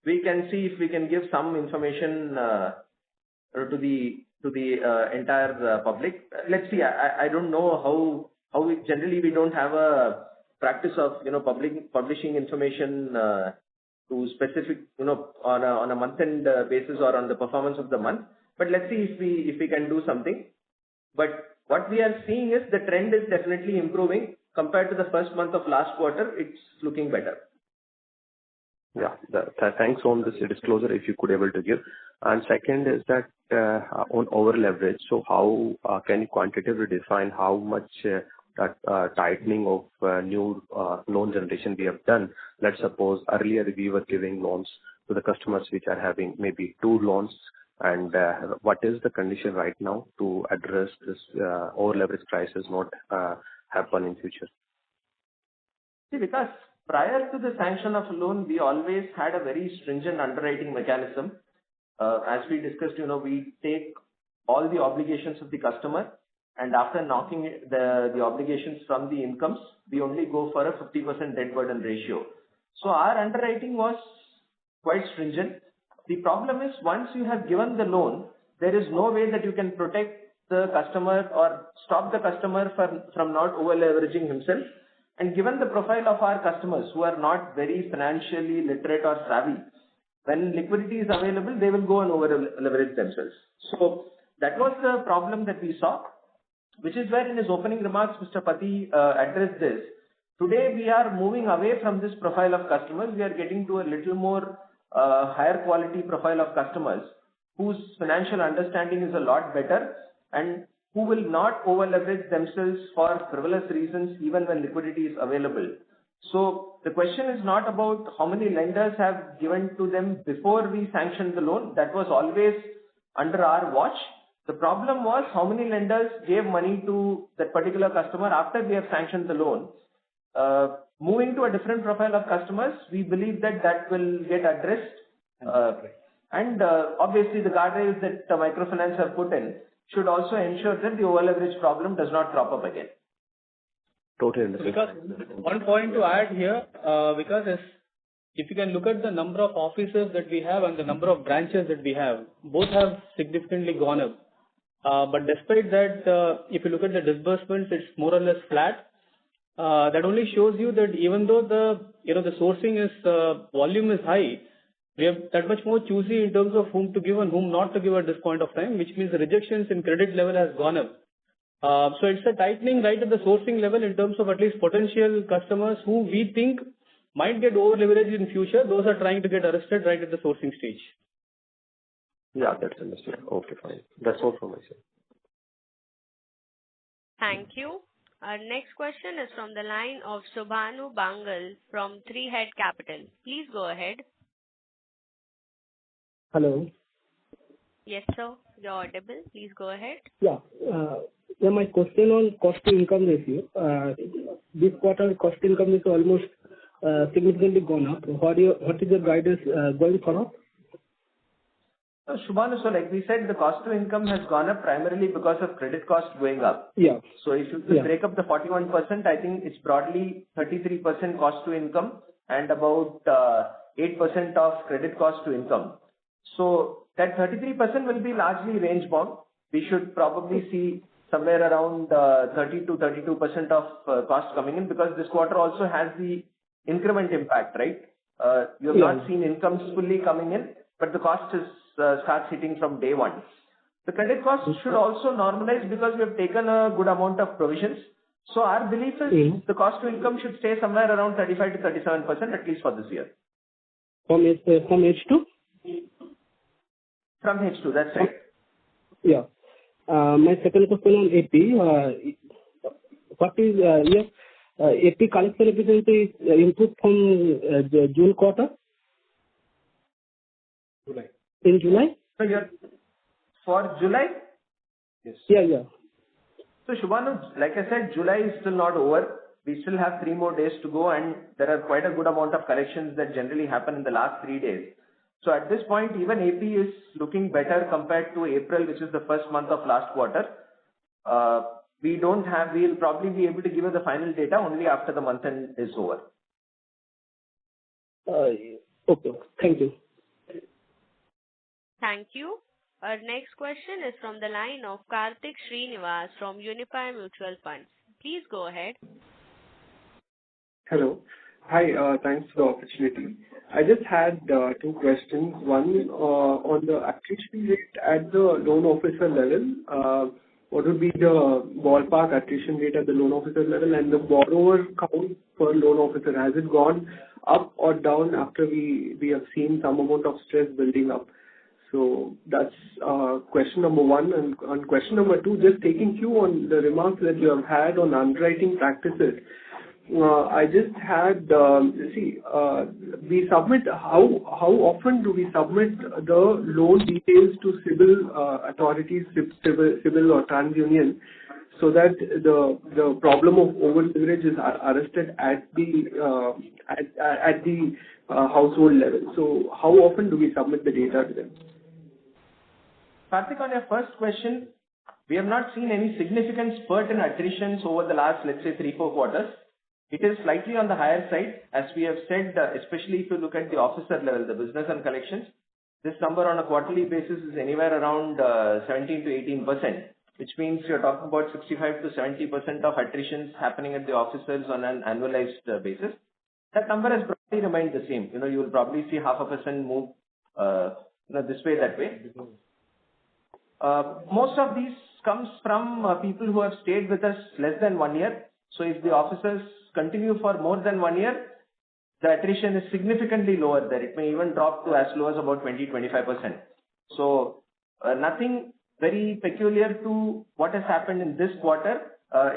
we can see if we can give some information to the entire public. Let's see. I don't know how we generally we don't have a practice of publishing information to specific on a month end basis or on the performance of the month. But let's see if we can do something. But what we are seeing is the trend is definitely improving compared to the first month of last quarter. It's looking better. Yeah, thanks on this disclosure if you could able to give. And second is that on over leverage. So how can you quantitatively define how much tightening of new loan generation we have done? Let's suppose earlier we were giving loans to the customers which are having maybe 2 loans. And what is the condition right now to address this over leverage crisis not happen in future? See, because prior to the sanction of a loan, we always had a very stringent underwriting mechanism. As we discussed, we take all the obligations of the customer, and after knocking the obligations from the incomes, we only go for a 50% debt burden ratio. So our underwriting was quite stringent. The problem is once you have given the loan, there is no way that you can protect the customer or stop the customer from not over leveraging himself. And given the profile of our customers who are not very financially literate or savvy, when liquidity is available, they will go and over leverage themselves. So that was the problem that we saw, which is where in his opening remarks, Mr. Pati addressed this. Today, we are moving away from this profile of customers. We are getting to a little more higher quality profile of customers whose financial understanding is a lot better and who will not over leverage themselves for frivolous reasons even when liquidity is available. So the question is not about how many lenders have given to them before we sanctioned the loan. That was always under our watch. The problem was how many lenders gave money to that particular customer after we have sanctioned the loan. Moving to a different profile of customers, we believe that will get addressed. And obviously the guardrails that microfinance have put in should also ensure that the over leverage problem does not crop up again. Totally understand. Because one point to add here, because if you can look at the number of offices that we have and the number of branches that we have, both have significantly gone up. But despite that, if you look at the disbursements, it's more or less flat. That only shows you that even though the sourcing is volume is high, we are that much more choosy in terms of whom to give and whom not to give at this point of time, which means the rejections in credit level has gone up. So it's a tightening right at the sourcing level in terms of at least potential customers who we think might get over leveraged in future. Those are trying to get arrested right at the sourcing stage. Yeah, that's understood. Okay, fine. That's all from my side. Thank you. Our next question is from the line of Subhanu Bangal from Three Head Capital. Please go ahead. Hello. Yes, sir. You're audible. Please go ahead. Yeah. My question on cost to income ratio. This quarter cost to income is almost significantly gone up. What is the guidance going forward? Shubhanu, so like we said, the cost to income has gone up primarily because of credit cost going up. Yeah. So if you break up the 41%, I think it's broadly 33% cost to income and about 8% of credit cost to income. So That 33% will be largely range bound. We should probably see somewhere around 30 to 32% of cost coming in, because this quarter also has the increment impact, right? You have not seen incomes fully coming in, but the cost is starts hitting from day one. The credit cost should also normalize because we have taken a good amount of provisions. So our belief is the cost to income should stay somewhere around 35 to 37%, at least for this year. From H2? From H2, that's right. Yeah. My second question on AP. What is your AP collection efficiency improved from the June quarter? July. In July? So for July? Yes. Yeah. So Shubhanu, like I said, July is still not over. We still have 3 more days to go, and there are quite a good amount of collections that generally happen in the last 3 days. So at this point, even AP is looking better compared to April, which is the first month of last quarter. We'll probably be able to give you the final data only after the month end is over. Okay. Thank you. Thank you. Our next question is from the line of Karthik Srinivas from Unifi Mutual Funds. Please go ahead. Hello. Hi, thanks for the opportunity. I just had 2 questions. One, on the attrition rate at the loan officer level, what would be the ballpark attrition rate at the loan officer level, and the borrower count per loan officer? Has it gone up or down after we have seen some amount of stress building up? So that's question number 1. And on question number 2, just taking cue on the remarks that you have had on underwriting practices. I just had, we submit, how often do we submit the loan details to civil authorities, civil or TransUnion, so that the problem of over leverage is arrested at the household level? So how often do we submit the data to them? Karthik, on your first question, we have not seen any significant spurt in attritions over the last, let's say, 3-4 quarters. It is slightly on the higher side, as we have said, especially if you look at the officer level, the business and collections. This number on a quarterly basis is anywhere around 17 to 18%, which means you're talking about 65 to 70% of attritions happening at the officers on an annualized basis. That number has probably remained the same. You will probably see 0.5% move this way, that way. Most of these comes from people who have stayed with us less than 1 year. So if the officers continue for more than 1 year, the attrition is significantly lower there. It may even drop to as low as about 20-25%. So nothing very peculiar to what has happened in this quarter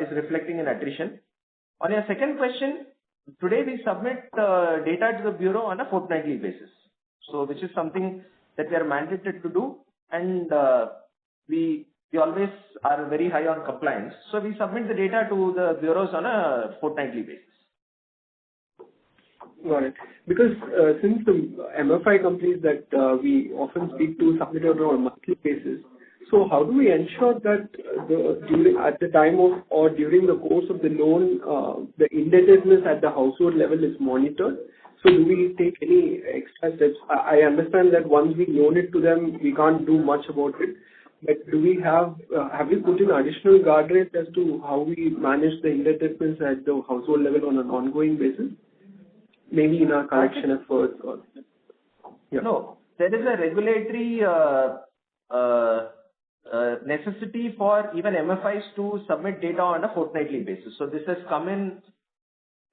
is reflecting in attrition. On your second question, today we submit data to the bureau on a fortnightly basis. So which is something that we are mandated to do, and we always are very high on compliance. So we submit the data to the bureaus on a fortnightly basis. Got it. Because since the MFI companies that we often speak to submit it on a monthly basis, so how do we ensure that at the time of or during the course of the loan, the indebtedness at the household level is monitored? So do we take any extra steps? I understand that once we loan it to them, we can't do much about it. But do we have we put in additional guardrails as to how we manage the indebtedness at the household level on an ongoing basis? Maybe in our collection efforts or... Yeah. No, there is a regulatory necessity for even MFIs to submit data on a fortnightly basis. So this has come in,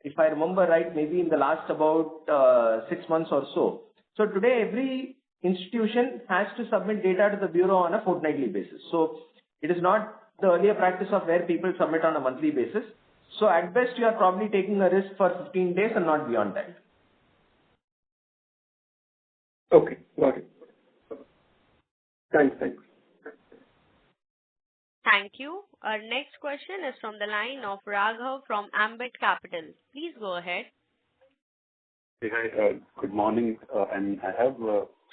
if I remember right, maybe in the last about 6 months or so. So today every institution has to submit data to the bureau on a fortnightly basis. So it is not the earlier practice of where people submit on a monthly basis. So at best you are probably taking a risk for 15 days and not beyond that. Okay, got it. Thanks. Thank you. Our next question is from the line of Raghav from Ambit Capital. Please go ahead. Hey, hi, good morning, and I have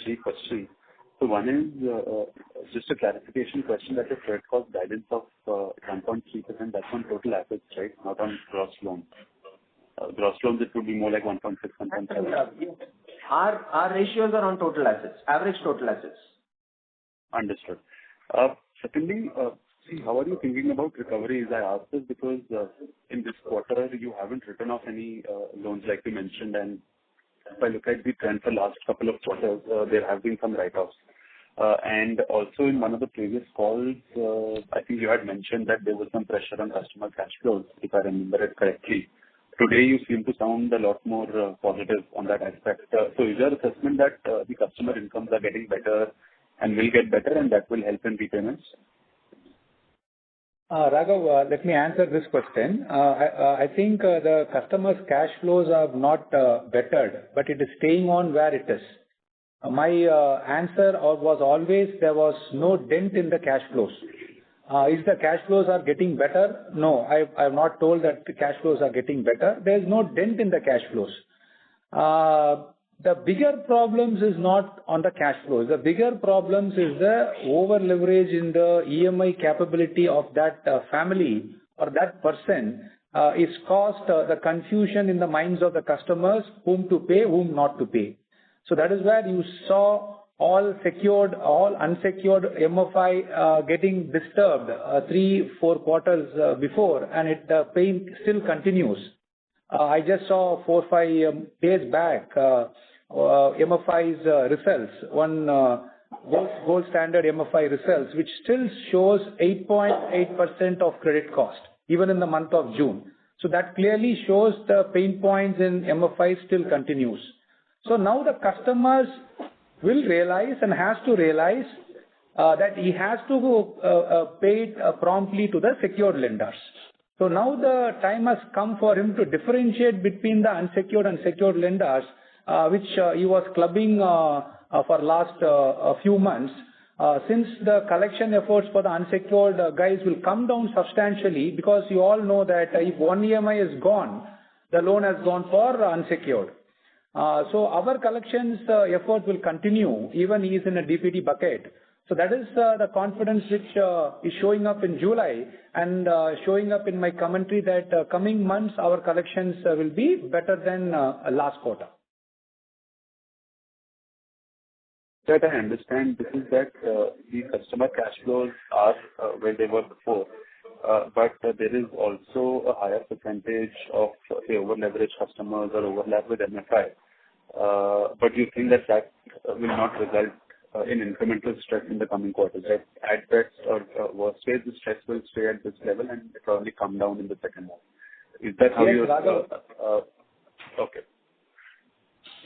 3 questions. So one is just a clarification question that your credit cost guidance of 1.3%, that's on total assets, right? Not on gross loans. Gross loans, it would be more like 1.6, 1.7. Our ratios are on total assets, average total assets. Understood. Secondly, see, how are you thinking about recoveries? I ask this because in this quarter, you haven't written off any loans like you mentioned, and if I look at the trend for last couple of quarters, there have been some write-offs. And also in one of the previous calls, I think you had mentioned that there was some pressure on customer cash flows, if I remember it correctly. Today, you seem to sound a lot more positive on that aspect. So is your assessment that the customer incomes are getting better and will get better, and that will help in repayments? Raghav, let me answer this question. I think the customer's cash flows are not bettered, but it is staying on where it is. My answer was always there was no dent in the cash flows. Is the cash flows are getting better? No, I have not told that the cash flows are getting better. There is no dent in the cash flows. The bigger problems is not on the cash flows. The bigger problems is the over leverage in the EMI capability of that family or that person is caused the confusion in the minds of the customers, whom to pay, whom not to pay. So that is where you saw all secured, all unsecured MFI getting disturbed 3-4 quarters before, and the pain still continues. I just saw 4-5 days back MFI's results, one gold standard MFI results, which still shows 8.8% of credit cost, even in the month of June. So that clearly shows the pain points in MFI still continues. So now the customers will realize and has to realize that he has to pay it promptly to the secured lenders. So now the time has come for him to differentiate between the unsecured and secured lenders, which he was clubbing for last few months. Since the collection efforts for the unsecured guys will come down substantially, because you all know that if one EMI is gone, the loan has gone for unsecured. So our collections effort will continue, even he is in a DPD bucket. So that is the confidence which is showing up in July and showing up in my commentary that coming months our collections will be better than last quarter. That I understand. This is that the customer cash flows are where they were before, but there is also a higher percentage of say over-leveraged customers or overlap with MFI. But you think that will not result in incremental stress in the coming quarters, right? At best or worst case, the stress will stay at this level and probably come down in the second half. Is that how you? Okay.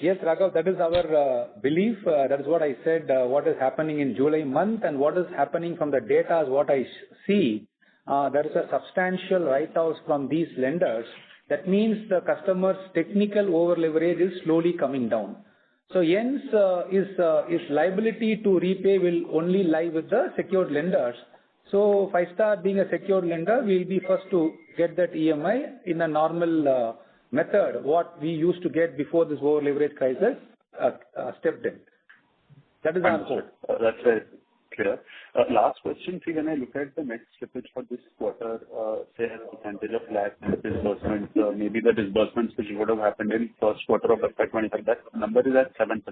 Yes, Raghav, that is our belief. That is what I said, what is happening in July month and what is happening from the data is what I see. There is a substantial write-offs from these lenders. That means the customer's technical over-leverage is slowly coming down. So hence, his liability to repay will only lie with the secured lenders. So Five-Star being a secured lender, we will be first to get that EMI in a normal method, what we used to get before this over-leverage crisis stepped in. That is our hope. That's very clear. Last question, see, when I look at the net slippage for this quarter, say as a percentage of LAP disbursements, maybe the disbursements which would have happened in first quarter of FY25, that number is at 7%.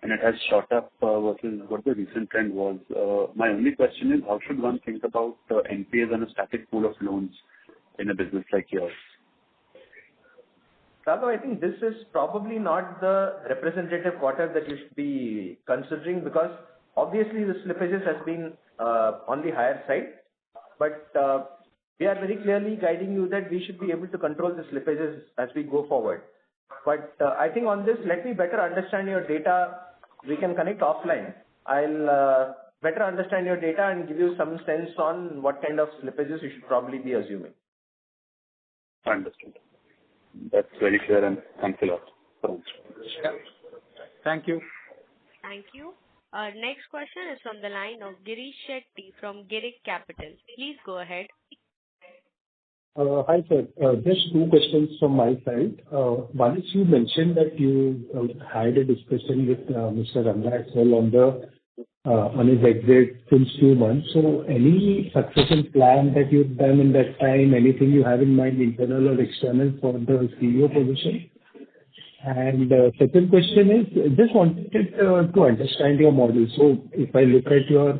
And it has shot up versus what the recent trend was. My only question is, how should one think about NPAs on a static pool of loans in a business like yours? Raghav, I think this is probably not the representative quarter that you should be considering, because obviously the slippages has been on the higher side, but we are very clearly guiding you that we should be able to control the slippages as we go forward. But I think on this, let me better understand your data. We can connect offline. I'll better understand your data and give you some sense on what kind of slippages you should probably be assuming. Understood. That's very clear, and thanks a lot. Thank you. Thank you. Our next question is from the line of Girish Shetty from Girik Capital. Please go ahead. Hi, sir. Just two questions from my side. One is, you mentioned that you had a discussion with Mr. Ranga as well on his exit since 2 months. So any succession plan that you've done in that time, anything you have in mind, internal or external, for the CEO position? And second question is, just wanted to understand your model. So if I look at your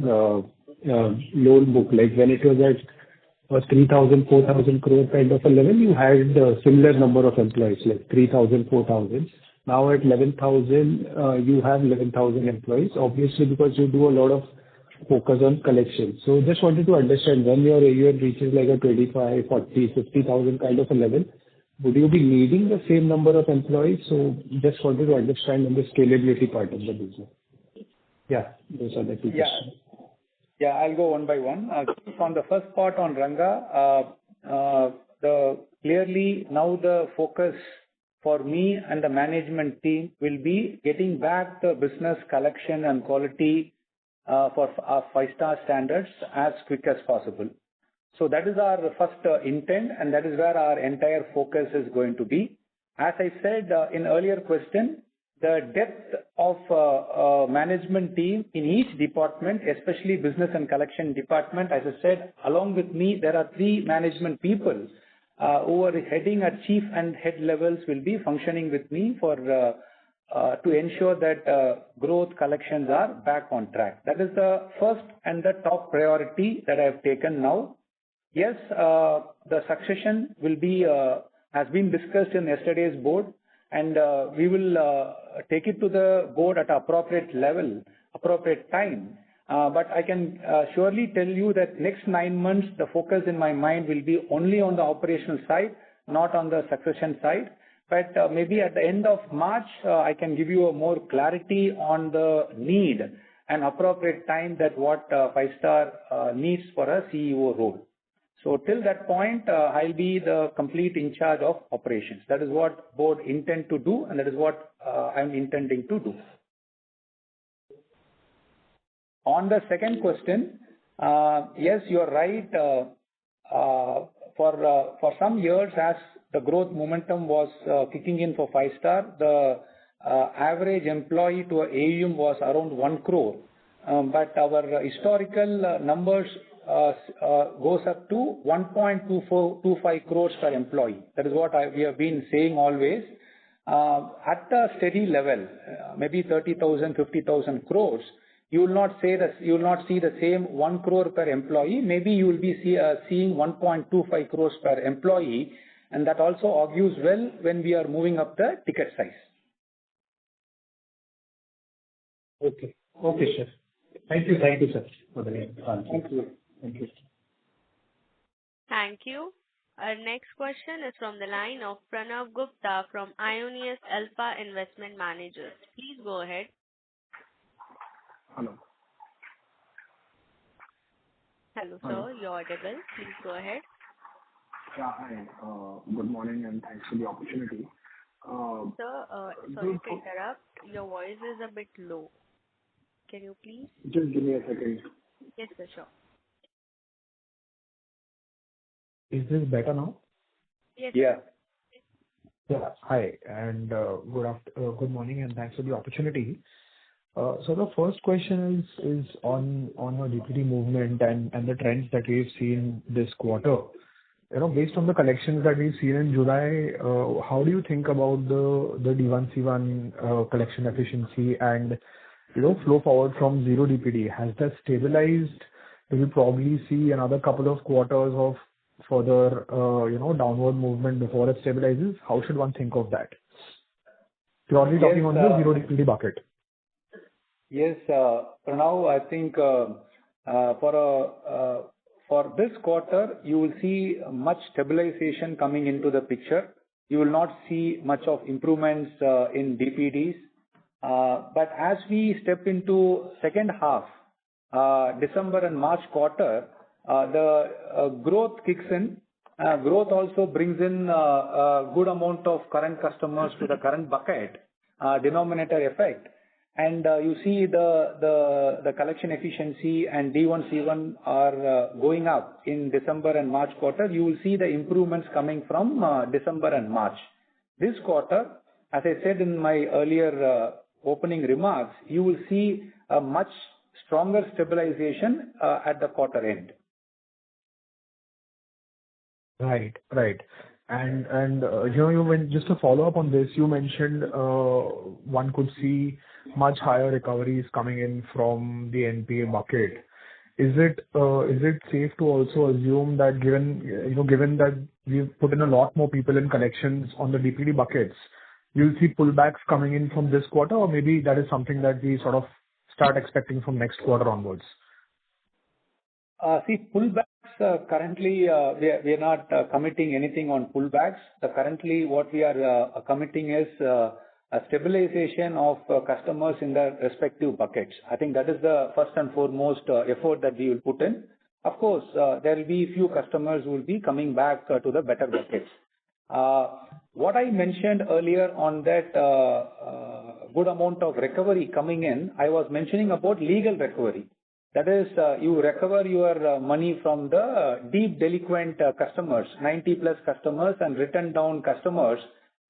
loan book, like when it was at 3,000, 4,000 crore kind of a level, you had a similar number of employees, like 3,000, 4,000. Now at 11,000, you have 11,000 employees, obviously because you do a lot of focus on collection. So just wanted to understand when your AUM reaches like a 25, 40, 50,000 kind of a level, would you be needing the same number of employees? So just wanted to understand on the scalability part of the business. Yeah, those are the two questions. Yeah, I'll go one by one. On the first part on Ranga, clearly now the focus for me and the management team will be getting back the business collection and quality for our 5-star standards as quick as possible. So that is our first intent, and that is where our entire focus is going to be. As I said in earlier question, the depth of management team in each department, especially business and collection department, as I said, along with me, there are 3 management people who are heading at chief and head levels will be functioning with me for to ensure that growth collections are back on track. That is the first and the top priority that I have taken now. Yes, the succession will be has been discussed in yesterday's board, and we will take it to the board at appropriate level, appropriate time. But I can surely tell you that next 9 months, the focus in my mind will be only on the operational side, not on the succession side. But maybe at the end of March, I can give you a more clarity on the need and appropriate time that what 5-star needs for a CEO role. So till that point, I'll be the complete in charge of operations. That is what board intend to do, and that is what I'm intending to do. On the second question, yes, you're right. For some years, as the growth momentum was kicking in for 5-star, the average employee to AUM was around 1 crore. But our historical numbers goes up to 1.25 crores per employee. That is what we have been saying always. At a steady level, maybe 30,000, 50,000 crores, you will not see the same 1 crore per employee. Maybe you will be seeing 1.25 crores per employee, and that also augurs well when we are moving up the ticket size. Okay, sir. Thank you, sir, for the answer. Thank you. Thank you. Our next question is from the line of Pranav Gupta from Ionius Alpha Investment Managers. Please go ahead. Hello. Hello, sir. You're audible. Please go ahead. Yeah, hi. Good morning and thanks for the opportunity. Sir, sorry to interrupt. Your voice is a bit low. Can you please? Just give me a second. Yes, sir, sure. Is this better now? Yes. Yeah. Yeah. Hi, and good morning, and thanks for the opportunity. So the first question is on your DPD movement and the trends that we've seen this quarter. You know, based on the collections that we've seen in July, how do you think about the D1C1 collection efficiency and, you know, flow forward from 0 DPD? Has that stabilized? Do we probably see another couple of quarters of further, downward movement before it stabilizes? How should one think of that? Purely talking on the 0 DPD bucket. Yes, Pranav, I think for this quarter, you will see much stabilization coming into the picture. You will not see much of improvements in DPDs. But as we step into second half, December and March quarter, the growth kicks in. Growth also brings in a good amount of current customers to the current bucket, denominator effect. And you see the collection efficiency and D1C1 are going up in December and March quarter. You will see the improvements coming from December and March. This quarter, as I said in my earlier opening remarks, you will see a much stronger stabilization at the quarter end. Right. Just to follow up on this, you mentioned one could see much higher recoveries coming in from the NPA bucket. Is it safe to also assume that given that we've put in a lot more people in collections on the DPD buckets, you'll see pullbacks coming in from this quarter, or maybe that is something that we sort of start expecting from next quarter onwards? See, pullbacks, currently, we are not committing anything on pullbacks. Currently, what we are committing is a stabilization of customers in their respective buckets. I think that is the first and foremost effort that we will put in. Of course, there will be few customers who will be coming back to the better buckets. What I mentioned earlier on that good amount of recovery coming in, I was mentioning about legal recovery. That is, you recover your money from the deep delinquent customers, 90+ customers and written down customers.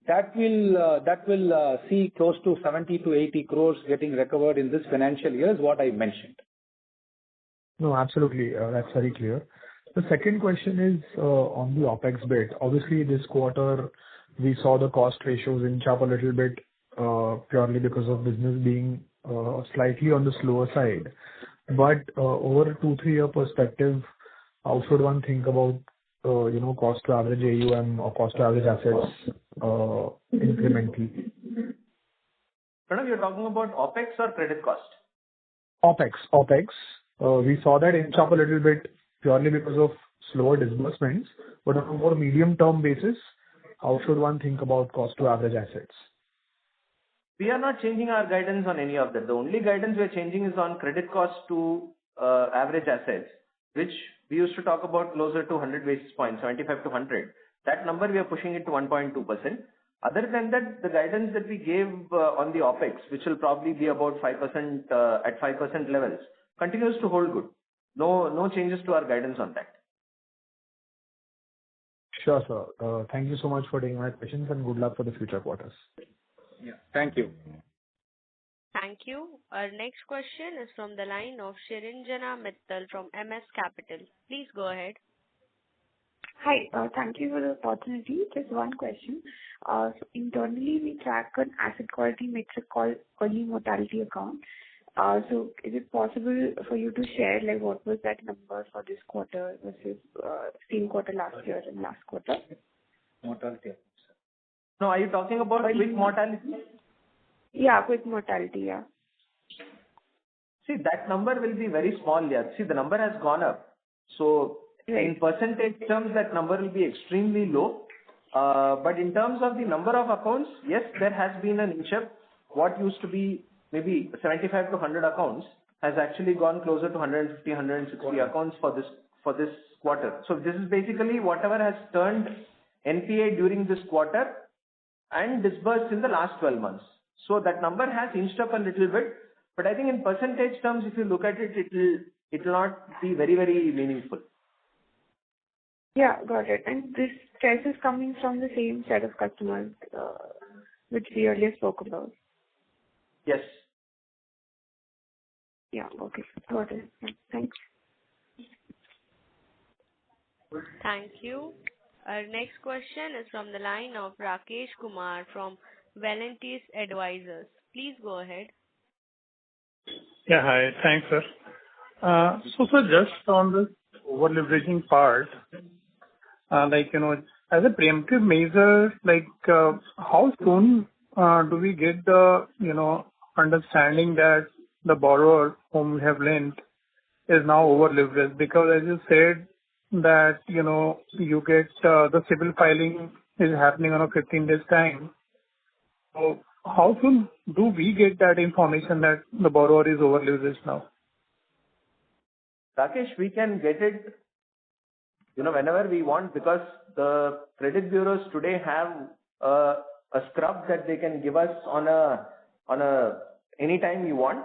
That will see close to 70 to 80 crores getting recovered in this financial year is what I mentioned. No, absolutely. That's very clear. The second question is on the OpEx bit. Obviously, this quarter, we saw the cost ratios inch up a little bit purely because of business being slightly on the slower side. But over a 2-3 year perspective, how should one think about cost to average AUM or cost to average assets incrementally? Pranav, you're talking about OpEx or credit cost? OpEx. We saw that inch up a little bit purely because of slower disbursements. But on a more medium-term basis, how should one think about cost to average assets? We are not changing our guidance on any of that. The only guidance we are changing is on credit cost to average assets, which we used to talk about closer to 100 basis points, 75 to 100. That number we are pushing it to 1.2%. Other than that, the guidance that we gave on the OpEx, which will probably be about 5% at 5% levels, continues to hold good. No changes to our guidance on that. Sure, sir. Thank you so much for taking my questions and good luck for the future quarters. Yeah. Thank you. Thank you. Our next question is from the line of Shiranjana Mittal from MS Capital. Please go ahead. Hi. Thank you for the opportunity. Just one question. So internally, we track an asset quality metric called early mortality account. So is it possible for you to share what was that number for this quarter versus same quarter last year and last quarter? Mortality. No, are you talking about quick mortality? Yeah, quick mortality, yeah. See, that number will be very small here. See, the number has gone up. So in percentage terms, that number will be extremely low. But in terms of the number of accounts, yes, there has been an inch up. What used to be maybe 75 to 100 accounts has actually gone closer to 150, 160 accounts for this quarter. So this is basically whatever has turned NPA during this quarter and disbursed in the last 12 months. So that number has inched up a little bit, but I think in percentage terms, if you look at it, it will not be very, very meaningful. Yeah, got it. And this stress is coming from the same set of customers which we earlier spoke about. Yes. Yeah, okay. Got it. Yeah, thanks. Thank you. Our next question is from the line of Rakesh Kumar from Valentis Advisors. Please go ahead. Yeah, hi. Thanks, sir. So, sir, just on the over-leveraging part, as a preemptive measure, how soon do we get the, understanding that the borrower whom we have lent is now over-leveraged? Because as you said, that, you get the civil filing is happening on a 15 days time. So how soon do we get that information that the borrower is over-leveraged now? Rakesh, we can get it, whenever we want, because the credit bureaus today have a scrub that they can give us on a anytime you want.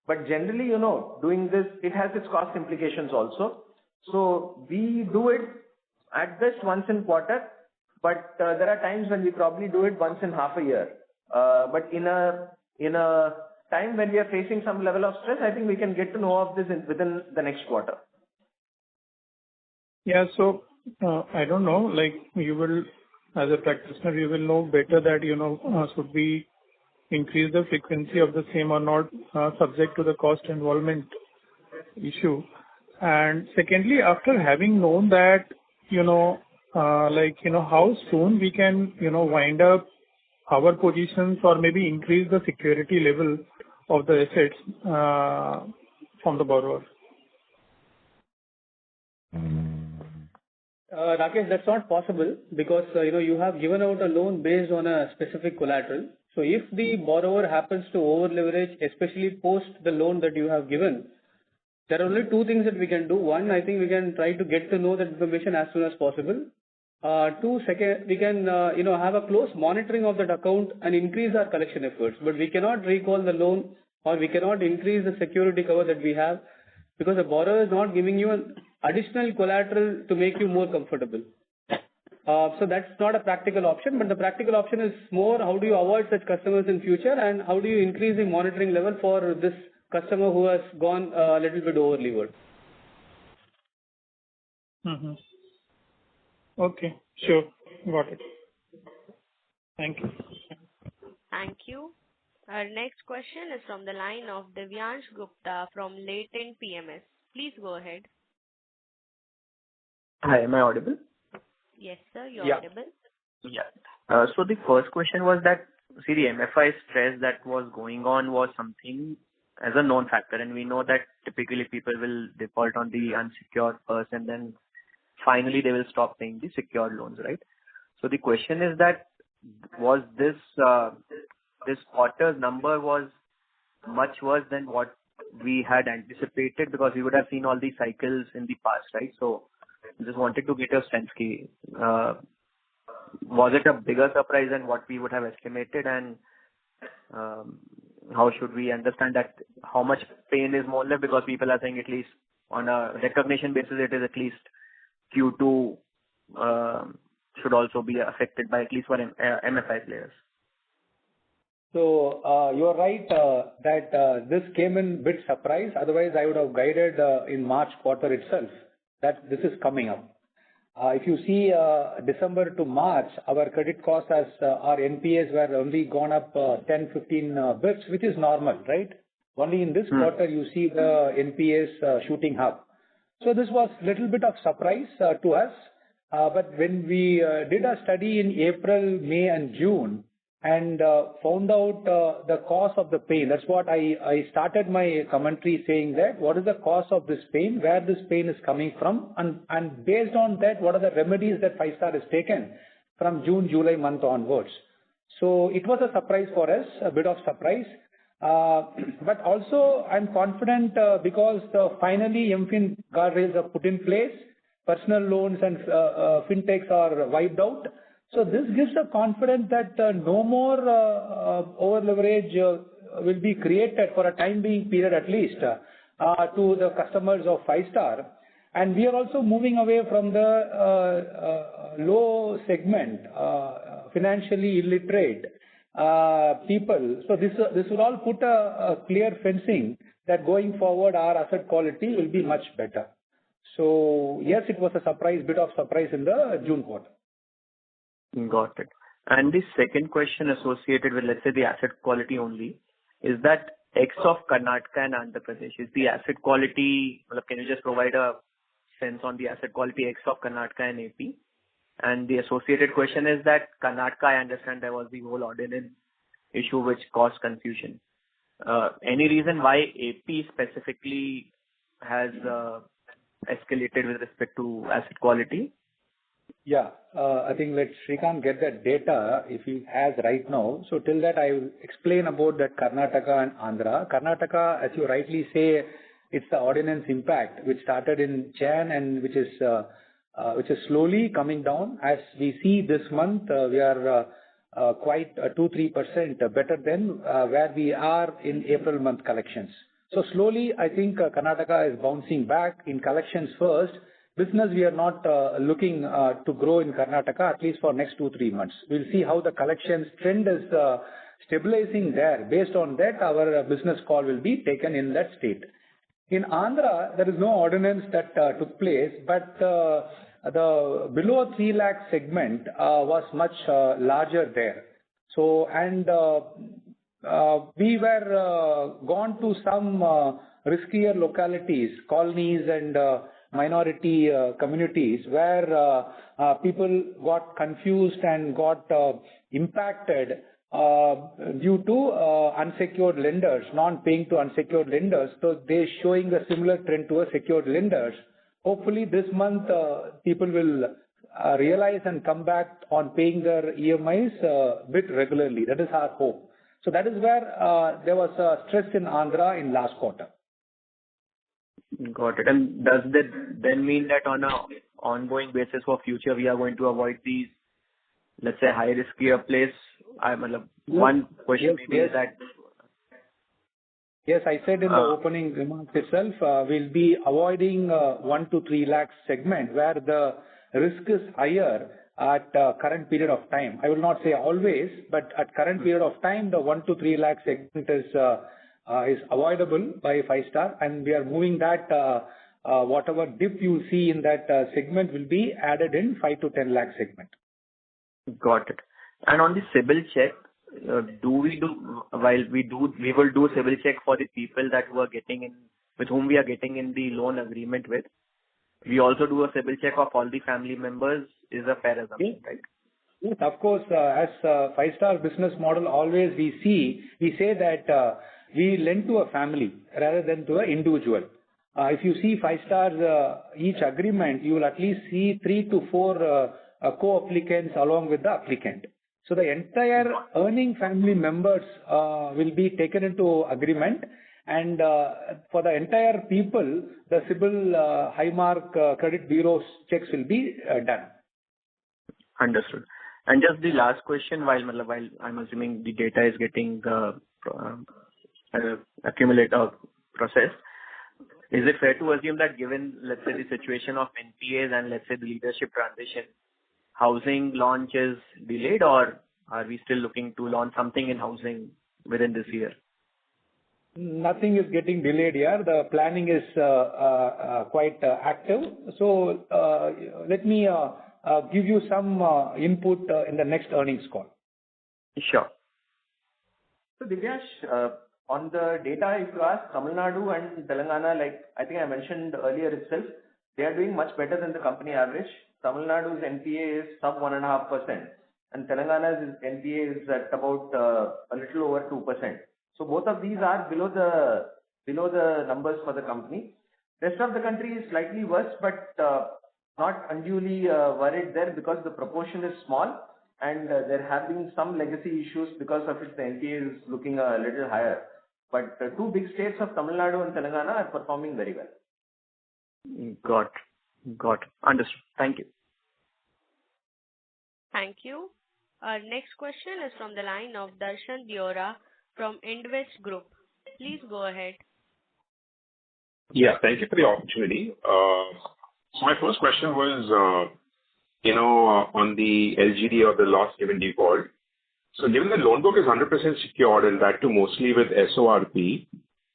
But generally, doing this, it has its cost implications also. So we do it at best once in quarter, but there are times when we probably do it once in half a year. But in a time when we are facing some level of stress, I think we can get to know of this within the next quarter. Yeah, so I don't know, you will as a practitioner, you will know better that, should we increase the frequency of the same or not, subject to the cost involvement issue. And secondly, after having known that, how soon we can, wind up our positions or maybe increase the security level of the assets from the borrower. Rakesh, that's not possible because you have given out a loan based on a specific collateral. So if the borrower happens to over leverage, especially post the loan that you have given, there are only two things that we can do. One, I think we can try to get to know that information as soon as possible. Two, second, we can have a close monitoring of that account and increase our collection efforts. But we cannot recall the loan or we cannot increase the security cover that we have because the borrower is not giving you an additional collateral to make you more comfortable. So that's not a practical option, but the practical option is more how do you avoid such customers in future and how do you increase the monitoring level for this customer who has gone a little bit over levered. Mm-hmm. Okay, sure. Got it. Thank you. Thank you. Our next question is from the line of Divyansh Gupta from Latent PMS. Please go ahead. Hi, am I audible? Yes, sir, you're audible. Yeah. So the first question was that, see, the MFI stress that was going on was something as a known factor, and we know that typically people will default on the unsecured first and then finally they will stop paying the secured loans, right? So the question is that was this quarter's number was much worse than what we had anticipated because we would have seen all these cycles in the past, right? So just wanted to get a sense, was it a bigger surprise than what we would have estimated, and how should we understand that? How much pain is more left? Because people are saying at least on a recognition basis, it is at least Q2 should also be affected by at least one MFI players. So you are right that this came in bit surprise. Otherwise, I would have guided in March quarter itself that this is coming up. If you see December to March, our credit cost as our NPAs were only gone up 10-15 bits, which is normal, right? Only in this quarter you see the NPAs shooting up. So this was little bit of surprise to us. But when we did a study in April, May and June and found out the cause of the pain, that's what I started my commentary saying that what is the cause of this pain, where this pain is coming from, and based on that, what are the remedies that 5-star has taken from June, July month onwards. So it was a surprise for us, a bit of surprise. But also I'm confident because finally MFIN guardrails are put in place, personal loans and fintechs are wiped out. So this gives a confidence that no more over leverage will be created for a time being period at least to the customers of 5-star. And we are also moving away from the low segment, financially illiterate people. So this will all put a clear fencing that going forward our asset quality will be much better. So yes, it was a surprise, bit of surprise in the June quarter. Got it. And the second question associated with, let's say, the asset quality only, is that X of Karnataka and Andhra Pradesh, is the asset quality, can you just provide a sense on the asset quality X of Karnataka and AP? And the associated question is that Karnataka, I understand there was the whole ordinance issue which caused confusion. Any reason why AP specifically has escalated with respect to asset quality? Yeah, I think let Srikanth get that data if he has right now. So till that I will explain about that Karnataka and Andhra. Karnataka, as you rightly say, it's the ordinance impact which started in Jan and which is slowly coming down. As we see this month, we are quite 2-3% better than where we are in April month collections. So slowly, I think Karnataka is bouncing back in collections first. Business, we are not looking to grow in Karnataka, at least for next 2-3 months. We'll see how the collections trend is stabilizing there. Based on that, our business call will be taken in that state. In Andhra, there is no ordinance that took place, but the below 3 lakh segment was much larger there. So, and we were gone to some riskier localities, colonies and minority communities where people got confused and got impacted due to unsecured lenders, non-paying to unsecured lenders. So they're showing a similar trend to a secured lenders. Hopefully this month people will realize and come back on paying their EMIs a bit regularly. That is our hope. So that is where there was a stress in Andhra in last quarter. Got it. And does that then mean that on a ongoing basis for future, we are going to avoid these, let's say, high riskier place? One question maybe is that. Yes, I said in the opening remarks itself, we'll be avoiding 1 to 3 lakh segment where the risk is higher at current period of time. I will not say always, but at current period of time, the 1 to 3 lakh segment is avoidable by 5-star, and we are moving that whatever dip you see in that segment will be added in 5 to 10 lakh segment. Got it. And on the CIBIL check, we will do CIBIL check for the people that were getting in, with whom we are getting in the loan agreement with. We also do a CIBIL check of all the family members. Is a fair assumption, right? Yes, of course. As 5-star business model, always we say that we lend to a family rather than to an individual. If you see 5-stars, each agreement, you will at least see 3 to 4 co-applicants along with the applicant. So the entire earning family members will be taken into agreement, and for the entire people, the CIBIL high mark credit bureau checks will be done. Understood. And just the last question, while I'm assuming the data is getting accumulated or processed, is it fair to assume that given, let's say, the situation of NPAs and let's say the leadership transition, housing launch is delayed, or are we still looking to launch something in housing within this year? Nothing is getting delayed here. The planning is quite active. So let me give you some input in the next earnings call. Sure. So Divyash, on the data, if you ask Tamil Nadu and Telangana, like I think I mentioned earlier itself, they are doing much better than the company average. Tamil Nadu's NPA is sub 1.5%, and Telangana's NPA is at about a little over 2%. So both of these are below the numbers for the company. Rest of the country is slightly worse, but not unduly worried there because the proportion is small, and there have been some legacy issues because of which the NPA is looking a little higher. But the two big states of Tamil Nadu and Telangana are performing very well. Got. Understood. Thank you. Thank you. Our next question is from the line of Darshan Diora from Indvest Group. Please go ahead. Yeah, thank you for the opportunity. So my first question was, on the LGD or the loss given default. So given the loan book is 100% secured and that too mostly with SORP,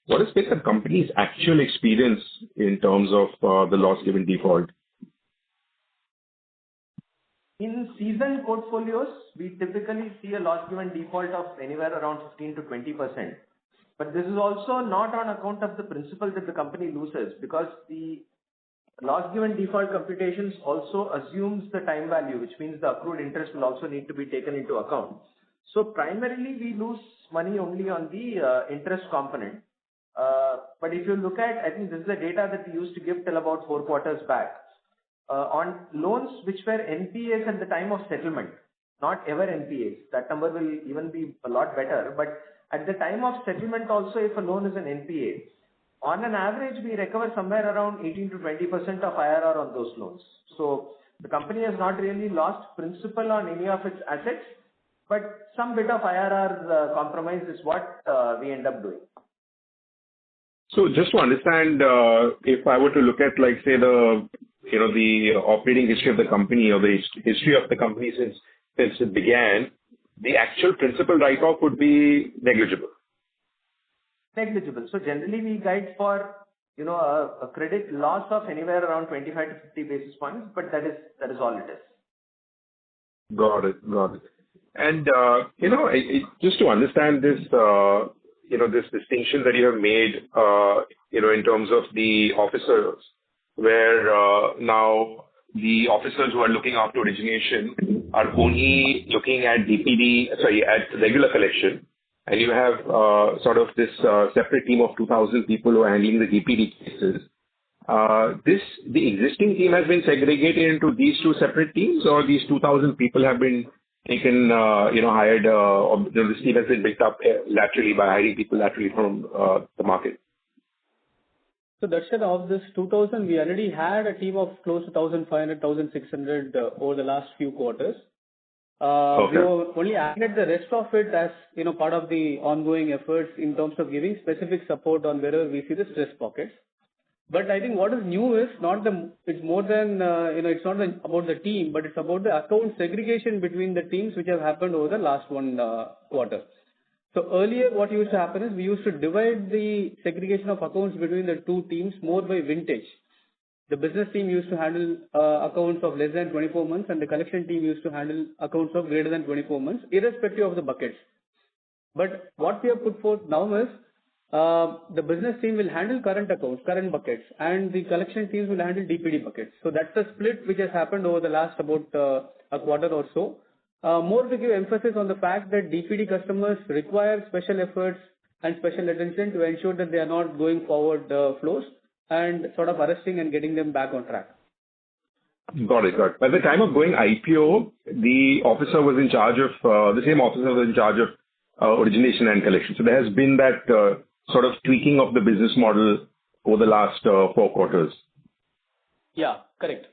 what has been the company's actual experience in terms of the loss given default? In seasoned portfolios, we typically see a loss given default of anywhere around 15 to 20%. But this is also not on account of the principal that the company loses, because the loss given default computations also assumes the time value, which means the accrued interest will also need to be taken into account. So primarily we lose money only on the interest component. But if you look at, I think this is the data that we used to give till about 4 quarters back. On loans which were NPAs at the time of settlement, not ever NPAs, that number will even be a lot better. But at the time of settlement also, if a loan is an NPA, on an average, we recover somewhere around 18 to 20% of IRR on those loans. So the company has not really lost principal on any of its assets, but some bit of IRR compromise is what we end up doing. So just to understand, if I were to look at, like, say, the operating history of the company or the history of the company since it began, the actual principal write-off would be negligible. Negligible. So generally we guide for, a credit loss of anywhere around 25 to 50 basis points, but that is all it is. Got it. And, just to understand this, this distinction that you have made, in terms of the officers, where now the officers who are looking after origination are only looking at at regular collection, and you have sort of this separate team of 2,000 people who are handling the DPD cases. The existing team has been segregated into these two separate teams, or these 2,000 people have been taken, hired, or this team has been picked up laterally by hiring people laterally from the market? So Darshan, of this 2,000, we already had a team of close to 1,500, 1,600 over the last few quarters. Okay. We have only added the rest of it as part of the ongoing efforts in terms of giving specific support on wherever we see the stress pockets. But I think what is new is it's more than, it's not about the team, but it's about the account segregation between the teams which have happened over the last one quarter. So earlier what used to happen is we used to divide the segregation of accounts between the two teams more by vintage. The business team used to handle accounts of less than 24 months, and the collection team used to handle accounts of greater than 24 months, irrespective of the buckets. But what we have put forth now is the business team will handle current accounts, current buckets, and the collection teams will handle DPD buckets. So that's the split which has happened over the last about a quarter or so. More to give emphasis on the fact that DPD customers require special efforts and special attention to ensure that they are not going forward flows and sort of arresting and getting them back on track. Got it. By the time of going IPO, the officer was in charge of, the same officer was in charge of origination and collection. So there has been that sort of tweaking of the business model over the last 4 quarters. Yeah, correct.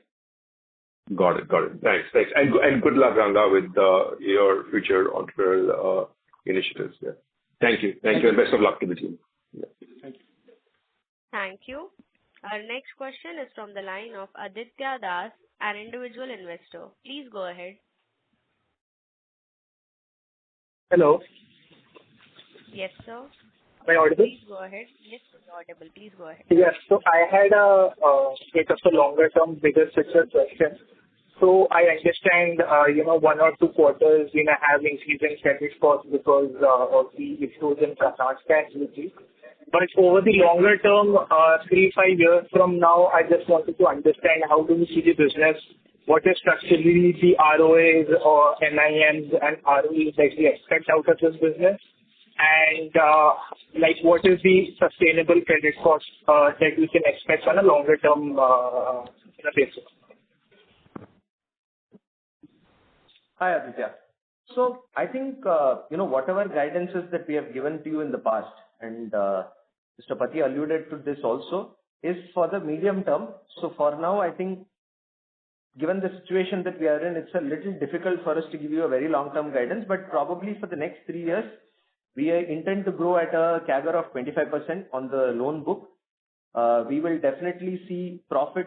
Got it. Thanks. And good luck, Ranga, with your future entrepreneurial initiatives. Yeah. Thank you, and best of luck to the team. Yeah. Thank you. Our next question is from the line of Aditya Das, an individual investor. Please go ahead. Hello. Yes, sir. Am I audible? Please go ahead. Yes, you're audible. Please go ahead. Yes. So I had a bit of a longer term, bigger picture question. So I understand, 1 or 2 quarters, have increasing credit costs because of the issues in Karnataka activity. But over the longer term, 3-5 years from now, I just wanted to understand how do we see the business? What is structurally the ROAs or NIMs and ROEs that we expect out of this business? And what is the sustainable credit cost that we can expect on a longer term basis? Hi, Aditya. So I think, whatever guidances that we have given to you in the past, and Mr. Pati alluded to this also, is for the medium term. So for now, I think, given the situation that we are in, it's a little difficult for us to give you a very long-term guidance, but probably for the next 3 years, we intend to grow at a CAGR of 25% on the loan book. We will definitely see profit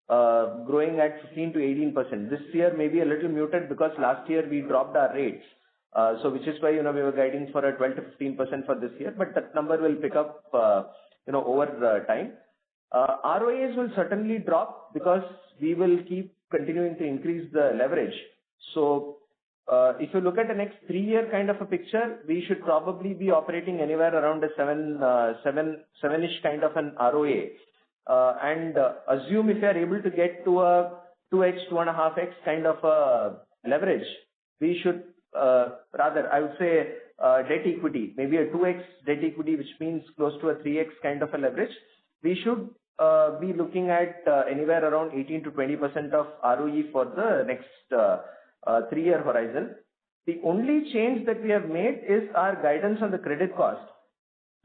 growing at 15 to 18%. This year may be a little muted because last year we dropped our rates. So which is why, we were guiding for a 12 to 15% for this year, but that number will pick up, over time. ROAs will certainly drop because we will keep continuing to increase the leverage. So if you look at the next 3-year kind of a picture, we should probably be operating anywhere around a 7-ish kind of an ROA. And assume if you are able to get to a 2x, 2.5x kind of a leverage, we should rather, I would say, debt equity, maybe a 2x debt equity, which means close to a 3x kind of a leverage. We should be looking at anywhere around 18 to 20% of ROE for the next 3-year horizon. The only change that we have made is our guidance on the credit cost,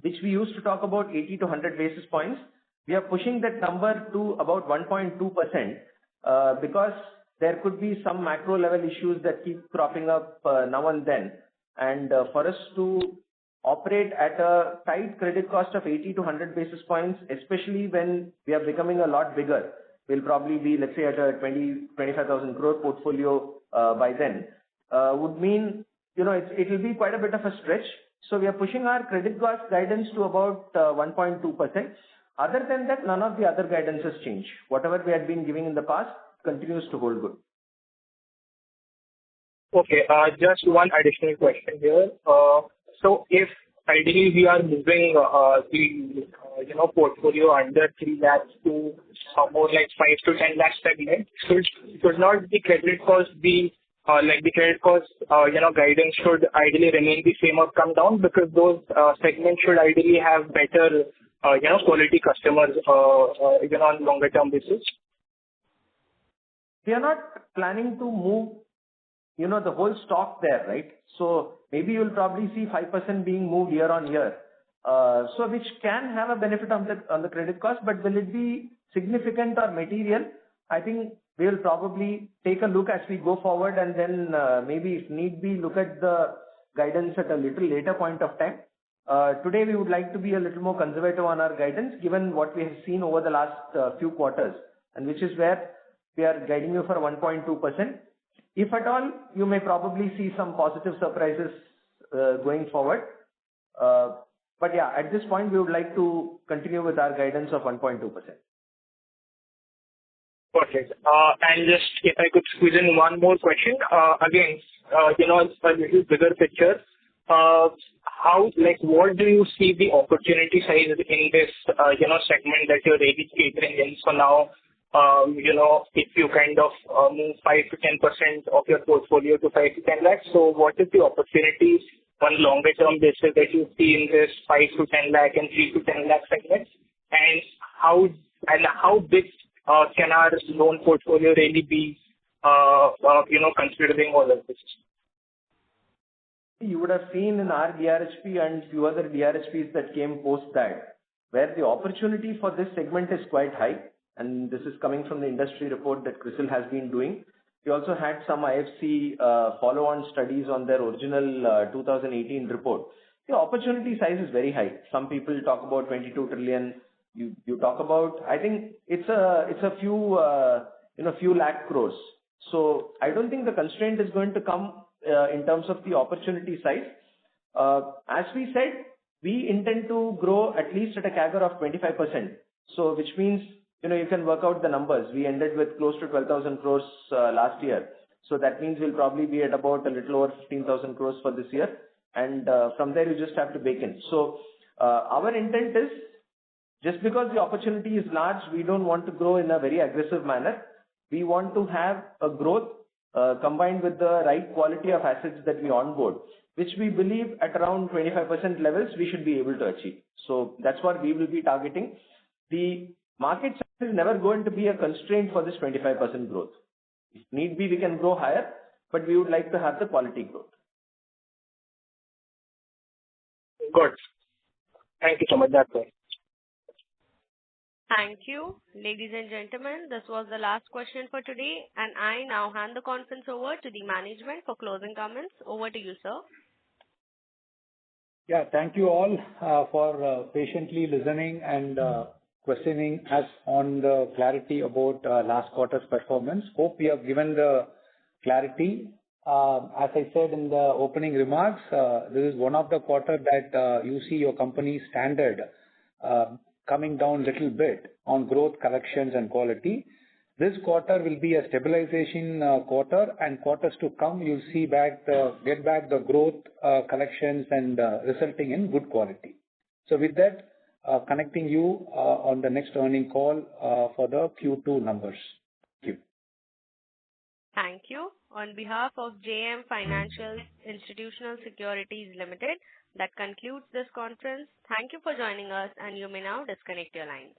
which we used to talk about 80 to 100 basis points. We are pushing that number to about 1.2% because there could be some macro level issues that keep cropping up now and then. And for us to operate at a tight credit cost of 80 to 100 basis points, especially when we are becoming a lot bigger, we'll probably be, let's say, at a 25,000 crore portfolio by then, would mean, it will be quite a bit of a stretch. So we are pushing our credit cost guidance to about 1.2%. Other than that, none of the other guidances change. Whatever we had been giving in the past continues to hold good. Okay. Just one additional question here. So if ideally we are moving the portfolio under 3 lakhs to more like 5 to 10 lakh segment, should not the credit cost be like the credit cost guidance should ideally remain the same or come down, because those segments should ideally have better quality customers on longer term basis? We are not planning to move the whole stock there, right? So maybe you'll probably see 5% being moved year on year. So which can have a benefit on the credit cost, but will it be significant or material? I think we will probably take a look as we go forward, and then maybe if need be, look at the guidance at a little later point of time. Today we would like to be a little more conservative on our guidance given what we have seen over the last few quarters, and which is where we are guiding you for 1.2%. If at all, you may probably see some positive surprises going forward. But yeah, at this point, we would like to continue with our guidance of 1.2%. Perfect. And just if I could squeeze in one more question, again, a little bigger picture. What do you see the opportunity size in this, segment that you're really catering in? So now, if you kind of move 5 to 10% of your portfolio to 5 to 10 lakhs, so what is the opportunity on longer term basis that you see in this 5 to 10 lakh and 3 to 10 lakh segments? And how big can our loan portfolio really be, considering all of this? You would have seen in our DRHP and few other DRHPs that came post that, where the opportunity for this segment is quite high. And this is coming from the industry report that CRISIL has been doing. We also had some IFC follow-on studies on their original 2018 report. The opportunity size is very high. Some people talk about 22 trillion. You talk about, I think it's a few lakh crores. So I don't think the constraint is going to come in terms of the opportunity size. As we said, we intend to grow at least at a CAGR of 25%. So which means, you can work out the numbers. We ended with close to 12,000 crores last year. So that means we'll probably be at about a little over 15,000 crores for this year. And from there, you just have to bake in. So our intent is, just because the opportunity is large, we don't want to grow in a very aggressive manner. We want to have a growth combined with the right quality of assets that we onboard, which we believe at around 25% levels we should be able to achieve. So that's what we will be targeting. The market size is never going to be a constraint for this 25% growth. If need be, we can grow higher, but we would like to have the quality growth. Good. Thank you so much. That's all. Thank you. Ladies and gentlemen, this was the last question for today, and I now hand the conference over to the management for closing comments. Over to you, sir. Yeah, thank you all for patiently listening and questioning us on the clarity about last quarter's performance. Hope we have given the clarity. As I said in the opening remarks, this is one of the quarter that you see your company's standard coming down a little bit on growth, collections, and quality. This quarter will be a stabilization quarter, and quarters to come, you'll see get back the growth, collections, and resulting in good quality. So with that, connecting you on the next earning call for the Q2 numbers. Thank you. Thank you. On behalf of JM Financial Institutional Securities Limited, that concludes this conference. Thank you for joining us, and you may now disconnect your lines.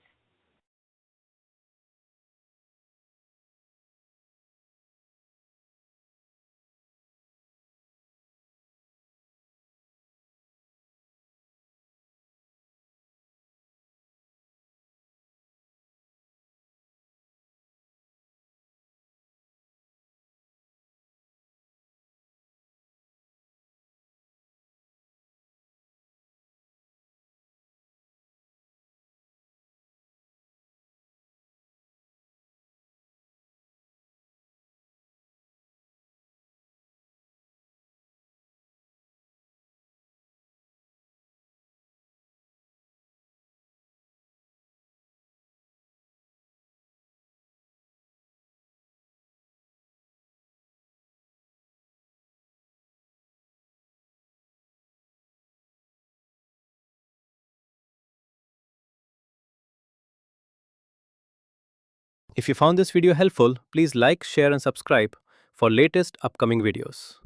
If you found this video helpful, please like, share and subscribe for latest upcoming videos.